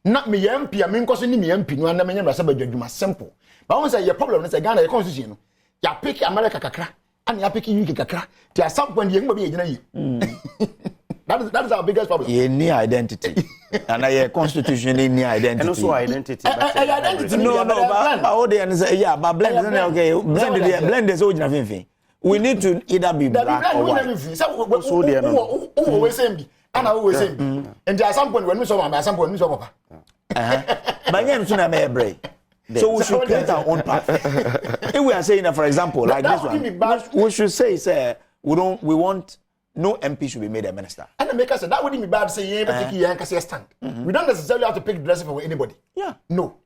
Na me MP, I mean, cause ni me MP no na me nya rasa badwaduma simple. But when say your problem is Ghana the constitution no. Ya pick America kakra, and ya pick UK kakra. There some point ye ngba be gina yi. That is our biggest problem. Yeah, new identity. And a constitution in new identity. And also identity. Identity. No, but all the answer, yeah, but blend. Okay, blend is original thing. We need to either be black or white. So they are always saying, and I always say, and there are some point when we saw my some point we saw papa. But then soon I may break. So we should create our own path. If we are saying that, for example, like this one, we should say, we want. No MP should be made a minister. And the maker said that wouldn't be bad to say yeah, take a stand. We don't necessarily have to pick dressing for anybody. Yeah. No.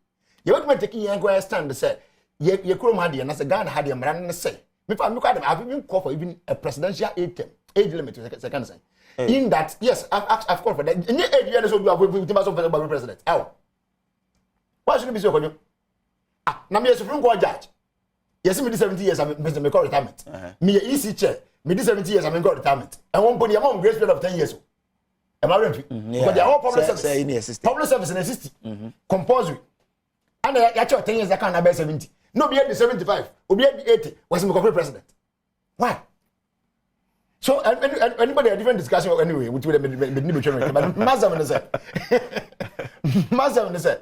You want to take a stand to say, you couldn't have and as a Ghana had him and say. If I look at them, I've even called for even a presidential age limit, second say. In that, yes, I've called for that. In the 8 years, we have with president. How? Why should it be so good? Now, me a Supreme Court judge. Yes, me 70 years, I'm Mr. McCall retirement. Me a EC chair. Me 70 years, I'm got retirement. And one point, I'm on grace period of 10 years. Am I right? Because they are all public service. Public service in 60. Compulsory. and ya 10 years account na be 70 no be 75 obi 80 was my president. Why? So anybody a different discussion anyway which would be but Mazam say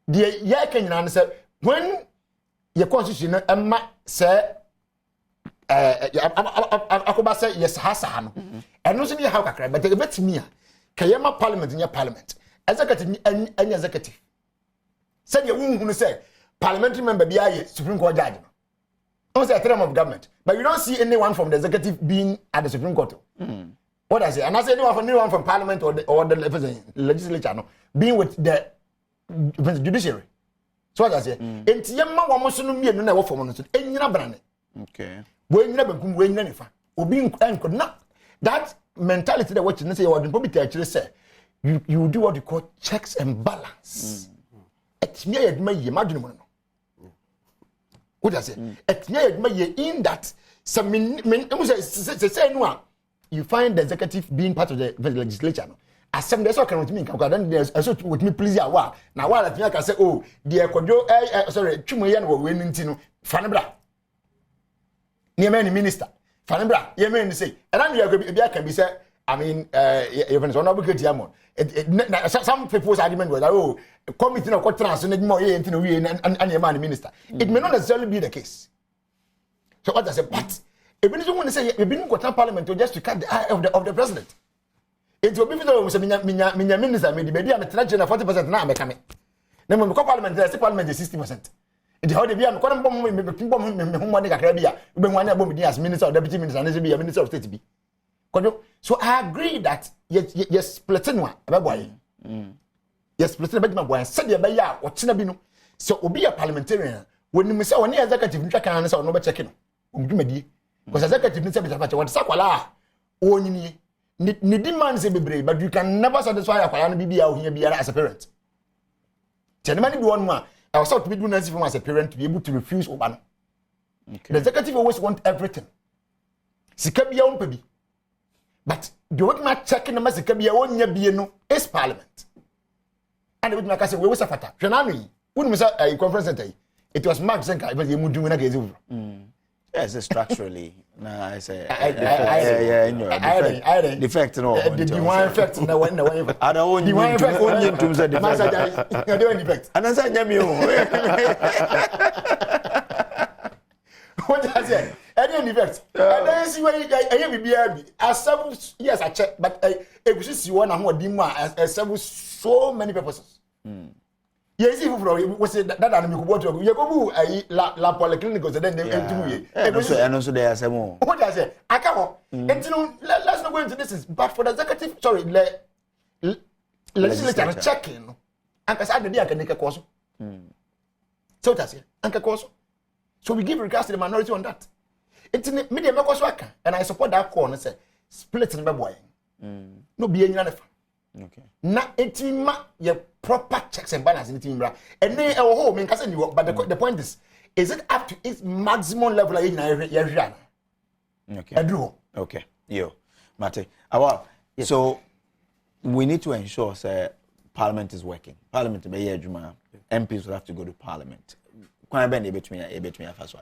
the ya Kenyan say when your constitution say akoba say yes hasa no eno so be how kakra but bet me kayema parliament in your parliament executive any executive said you who say parliamentary member be Supreme Court judge no say a term of government but you don't see anyone from the executive being at the Supreme Court. What I say and I say anyone from parliament or the legislature no being with the judiciary. So what I say enti yemma wo mo so no mienu na wo fom no so enyina brane. Okay. When you never come when you never obi could not that mentality that what you say you probably actually say you do what you call checks and balance. It's me imagine no. What I say? It's me in that some say no you find the executive being part of the legislature no. As some days can with me then there's also with me please ya wa na wa that me can say oh the kojo sorry twumoye no we nti no fanebra minister fanebra ye me say and I can be say I mean even so no be get yam some people's argument was oh committee no trans no more ye nti no we and minister it may not necessarily be the case. So what I say but even if you want to say we been got parliament just to cut the eye of the president. It will be for say minya minister me be am tena na 40% na ameka me. Na me ko parliament the parliament is 60%. It how dey be am ko bom me ho money kakra bia we be wan abom as minister or deputy minister na say be minister of state bi. So I agree that yes splitting one be boy. Yes splitting be boy said be ya o tena bi no. So obi a parliamentarian when me say one executive ntwa kan na say no be check no. Omdumadi. Because executive ni say be what sakwala onyini ni demand say bebre but you can never satisfy akwala no bibia o hia biara as a parent. Tenema ni bi won mu a I was to be doing anything as a parent to be able to refuse over. Okay. The executive always want everything. Sika bia on pebi. But the way my checking the sika bia on nya bia no is parliament. And the way my say we was afata. Hwenanu wonu say a conference center. It was Mark Zenka but you do na get over. Yes, structurally. Nah, I say yeah, defect no. The one effect na one na I don't the one effect only to say defect. You do defect. And I say nyame o. What I say? Any defect. And then see where I be bia as several yes I check but we see one na ho di mu a several so many purposes. Yes, if we say that and me go to you go la polyclinic so then they come to and also there say more. What I say? I come on. Let's not go into this but for the executive sorry legislature checking and cuz I dey can make a course. So that's it. Anka course. So we give regards to the minority on that. It's me dey make us work and I support that call and say split in boy. No be any nefa. Okay. Na etima ye proper checks and balances in team bra. And then our home in case you but the point is it up to its maximum level in area? Okay. Okay. Yo. Mate. So we need to ensure say parliament is working. Parliament be here juma. MPs will have to go to parliament. Kwan be na betumi afa so.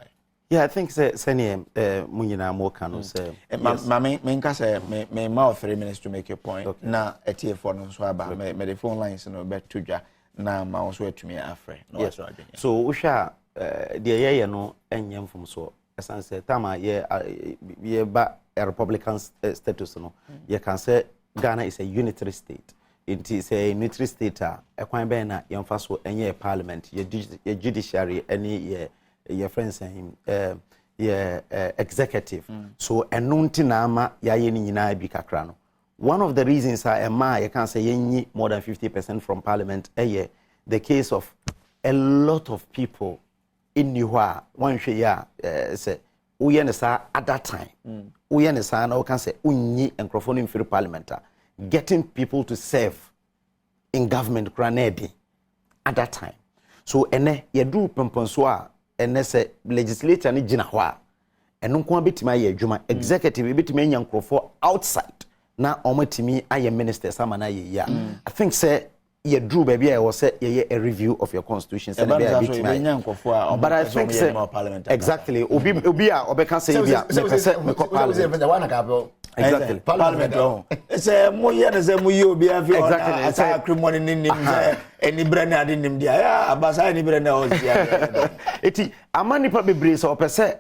Yeah, I think Senior Munyina Mokano say. Menka say me mouth 3 minutes to make your point. Okay. Na etie for no so aba me the phone lines no be tudwa na ma wo so atumi afre. No yes. So usha the ye no enyem from so esan say tama ye ba a Republican status no ye can say Ghana is a unitary state. It is a unitary state a kwan be na yemfa so enye parliament ye judiciary any your friends him executive so enunti na ama yaye ni nyina bi kakra no one of the reasons you can say yenyi more than 50% from parliament the case of a lot of people in Niwa one hwe ya say uye ne sa at that time uye ne sa na can say unyi enkrofo in parliament getting people to serve in government granadi at that time so ene yedu pemponso a ene se legislature ni gina ho a eno nko betima ye adwuma executive betima nya nkrofo outside na omatimi aye ministers ama na ye ya I think say ye drew baby I was say a review of your constitution say but I think say exactly obi a obeka say bia exactly parliament say mo ye na say mo ye obi afi exactly say akrimoni nim say eni brane ade nim dia ya abasa eni brane o dia eti amani pa bebre say opese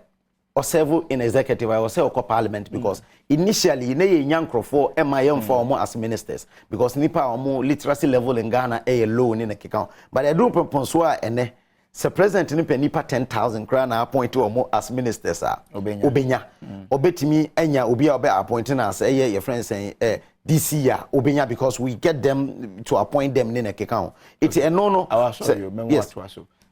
or serve in executive I was say or parliament because initially na ye nyankrofo ema for more as ministers because nipa omo literacy level in Ghana low in the kika but I do propose wa ene se president nipa 10,000 kra na appoint omo as ministers obenya obetimi enya obi obe appointing as your friends saying this year obenya because we get them to appoint them in the kika it's no yes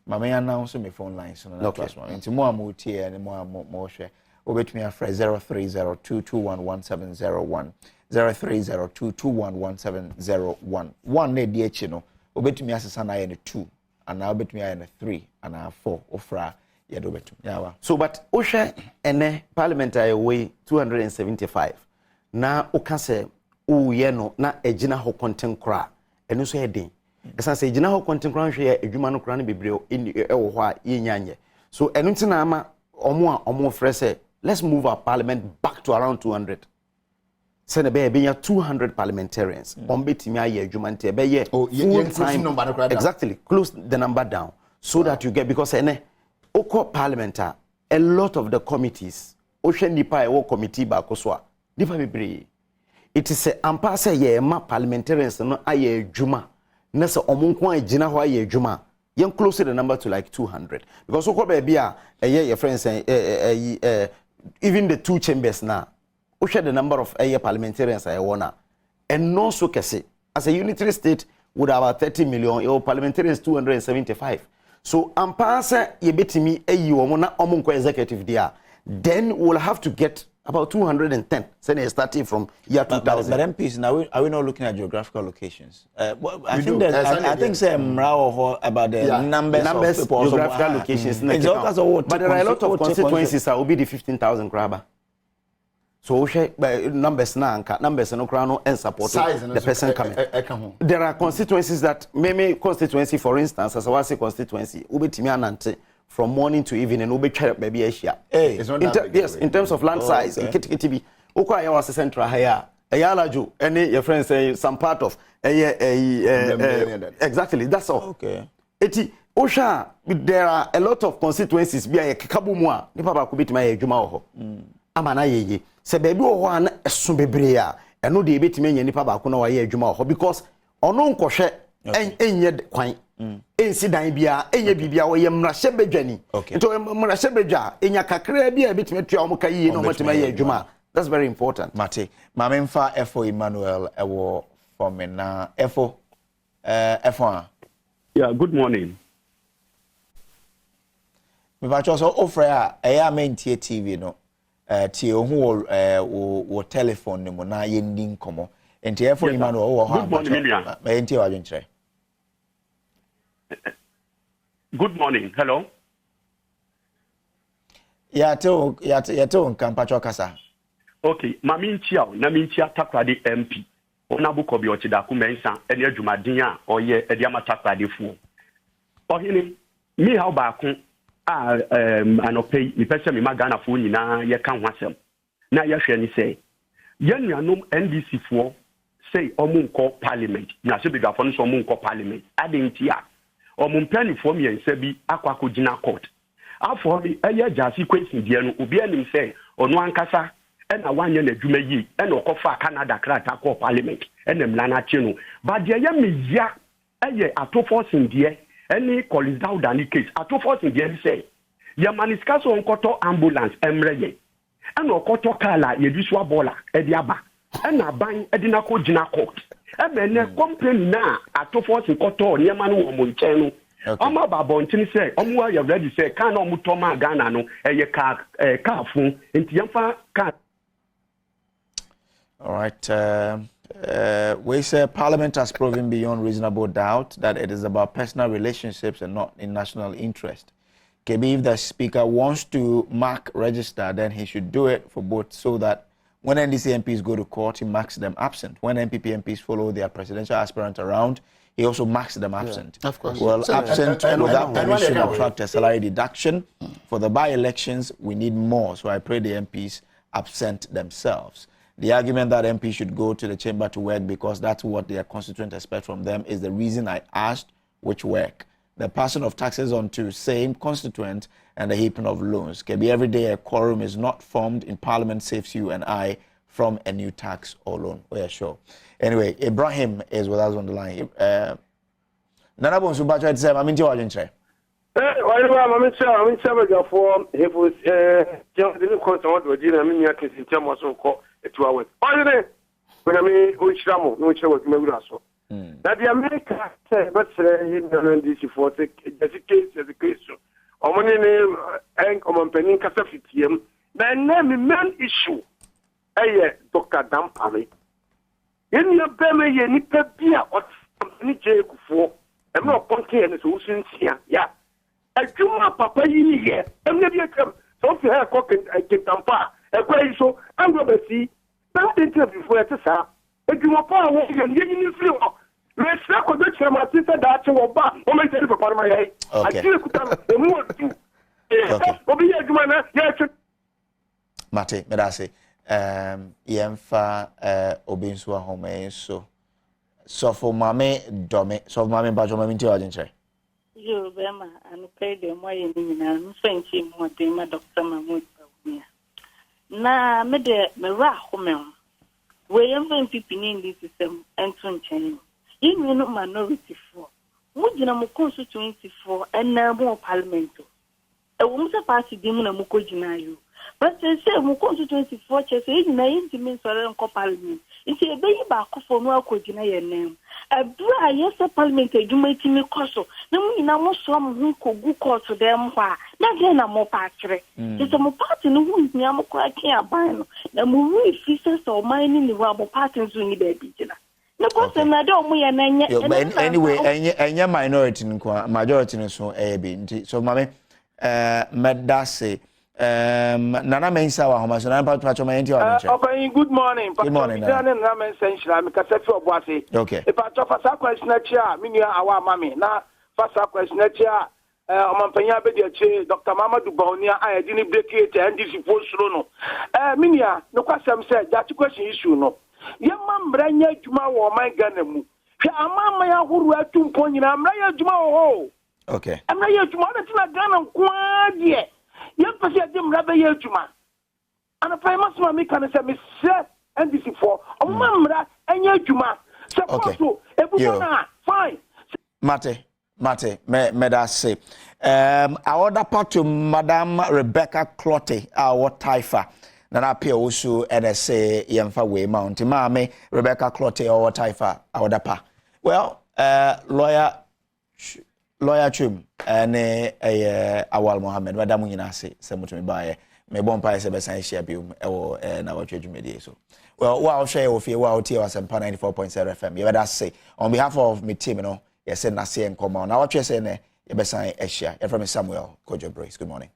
Mama announce me phone lines so na plus one. Nti mo amutie and mo hwe. Obetumi afre 0302211701. 0302211701. One na di echi no. Obetumi asesa na ye ne 2 and now obetumi aye ne 3 and 4 ofra ye do betum. Yawa. So but ohwe ene parliamentary way 275. Na oka se uye no na ejina ho content kra. Eno so hedin. Esa say gina ho contemporary hwe adwuma no kra no bebre ewo ho a yenyanye so enu ntina ama omo frese let's move our parliament back to around 200 sene be nya 200 parliamentarians betimi aye adwuma nte be ye exactly close the number down so that you get because ene oko parliament a lot of the committees ohwe nipa e committee ba ko so a nipa bebre it is a ampa say ye ma parliamentarians no aye adwuma nessa omunko agina ho aye adwuma yen close the number to like 200 because okọ baby a your friends say even the two chambers now we share the number of parliamentarians I wanna and no so kese as a unitary state would have about 30 million your parliamentarians 275 so ampasa ye betimi omo na omunko executive there then we'll have to get about 210 say starting from year 2000 but MPs now are we not looking at geographical locations I think say about the numbers of people geographical locations but there are a lot of constituencies that will be the 15,000 grabber so we share numbers no crown and support the person coming there are constituencies that maybe constituency for instance as I say constituency ubetimi anante from morning to evening and we try maybe Asia. Yes, in terms of land size, kitty okwa ya was central here. Ayalaju, any your friends say some part of exactly that's all. Okay. Eti Osha, there are a lot of constituencies be a kabumwa, nipa ba kubiti ma adwuma ho. Amana yeye. Se baby ho an esu bebre a, eno de ebetime nya nipa ba ko na wa ye adwuma ho because ono nkohwe enye kwan ensi dan bia enye bibia wo ye mrahye bedwani nto mrahye bedwa enya kakra bia betime tua omo kayi no matima ye adwuma that's very important mate mamemfa efo Emmanuel ewo for me na efo yeah good morning me ba cho so ofre a eya mentie TV no tie ohu wo telephone ni mo na ye ndi nkomo enti efo Emmanuel wo ha good morning me ntie wa dwenkyere. Good morning. Hello. Ya to Kampacho kasa. Okay, mami nchia na mi nchia takrade MP. Ona buko bi ochida ku mensa ene adwumaden a oye ede amatakrade fu. Ohini mi ha ba ku anopei mi pese mi magana fu nyina ye ka ho asem. Na ye hwe ni say ye nuanom NDC fu say omunko parliament. Na se bigafo no so omunko parliament. Adentia omumpani fo mi ensa bi akwako gina court afọ bi eye jasi kwesi die no obi anim se ono ankasa na wanye na adwuma yi na okofa Canada krata ko parliament na mlana chi no ba de ye mezia eye atofo sindie eni Collins Dauda ni case atofo sindie se ye maniska so onkoto ambulance emreye na okoto kala ye diswa bola e di aba na ban e di na ko gina court ebene complain na atofo sinkoto niema no wo mo nchen no Oma babo ntini say omo ya ready say kan omo to ma Ghana no eye ka fun enti yemfa ka. All right, we say Parliament has proven beyond reasonable doubt that it is about personal relationships and not in national interest. If the Speaker wants to mark register, then he should do it for both so that when NDC MPs go to court, he marks them absent. When NPP MPs follow their presidential aspirant around, he also marks them absent. Of course. Well, So, absent without permission and attract a salary deduction. For the by-elections, we need more. So I pray the MPs absent themselves. The argument that MPs should go to the chamber to work because that's what their constituents expect from them is the reason I asked which work. The passing of taxes onto same constituent and the heaping of loans. Can be every day a quorum is not formed in Parliament saves you and I from a new tax or loan. Oh yeah, sure. Anyway, Ibrahim is with us on the line. Nana Bonsu Bacha said, I'm in your agent. I'm in for he was didn't consult with dinner. I mean, you can see Tim was so called 2 hours. When I mean, which Ramo, which was Megrasso. That the America said, but in this for the case as a case. Or money name and common penny Casafitium. Then name man issue. Dr. Dampari. In your belly, you need to be what company Jake for. I'm not pointing any solutions here. Yeah. I do my papa here. I'm never come. So if you have cooking, I get Tampa. A quay so I'm going to see. That interview for it, sir. If you are power, and you feel. Let's not go to my sister that you will buy. Or my sister for my head. I feel the more too. Yes. Mate, Medase. Yemfa Obinsua Home so for Mame Dome, so Mame Bajoma into Argentina. You, Bema, and pay them why you mean, and thank him what they made Dr. Mahmoud. Na made Mera Home. We am going to in this system and to change. You know, minority for. Would you know, constituency for and now more parliamentary? A woman's party demon and Mukojinayu. But they say we constituency for church is na intimate for parliament. It's a baby back for no Kojina name. A bra yes a parliament adwumati me koso. Na mu ina mo so mo kogu court to them kwa. Na get na mo patre. It's a mo party no hu nya mo kwa kia ban no. Na mo wi fishes or mine ni wa mo party nso ni ba bi gina. Na koso na do mo ya na nya. Anyway, enya minority nkwa majority nso bi nti so mame medase Nana Mensa wa homa so na pacho ma enti wa nche. Okay, good morning. Good morning. Nana Mensa nshira me kasefi obuase. Okay. E pacho fasa question chia me nua awa mami na fasa question chia omampanya be de che Dr. Mamadou Bawunia ayedi ni break it NDC postro no. Me nua no kwasem say jati question issue no. Yemma mbranya adwuma wo man Ghana mu. Hwe amama ya huru atumpo nyina mbranya adwuma wo. Okay. Mbranya adwuma na tina Ghana kwa de. Young person dim rabbe yejuma. And a famous mammy can say me set NDC for a mamra and yejuma. So fine. Mate, me that say. I order part to Madame Rebecca Clotte, our Taifa. Nana appear also NSA Yemfa Way Mountain. Mame Rebecca Clotte, our Taifa, our dapa. Well, lawyer Chum and Awal Mohammed, Madame Yinase, Samutumi Baye, may bompa is a best share bill or Nnawotwi Yi. So, well, wow, share of you, wow, TOS and 94.7 FM. You better say, on behalf of me team, you know, yes, and I say and come on. Nnawotwi say, you better say, Esha, from Samuel, Kojo Brace. Good morning.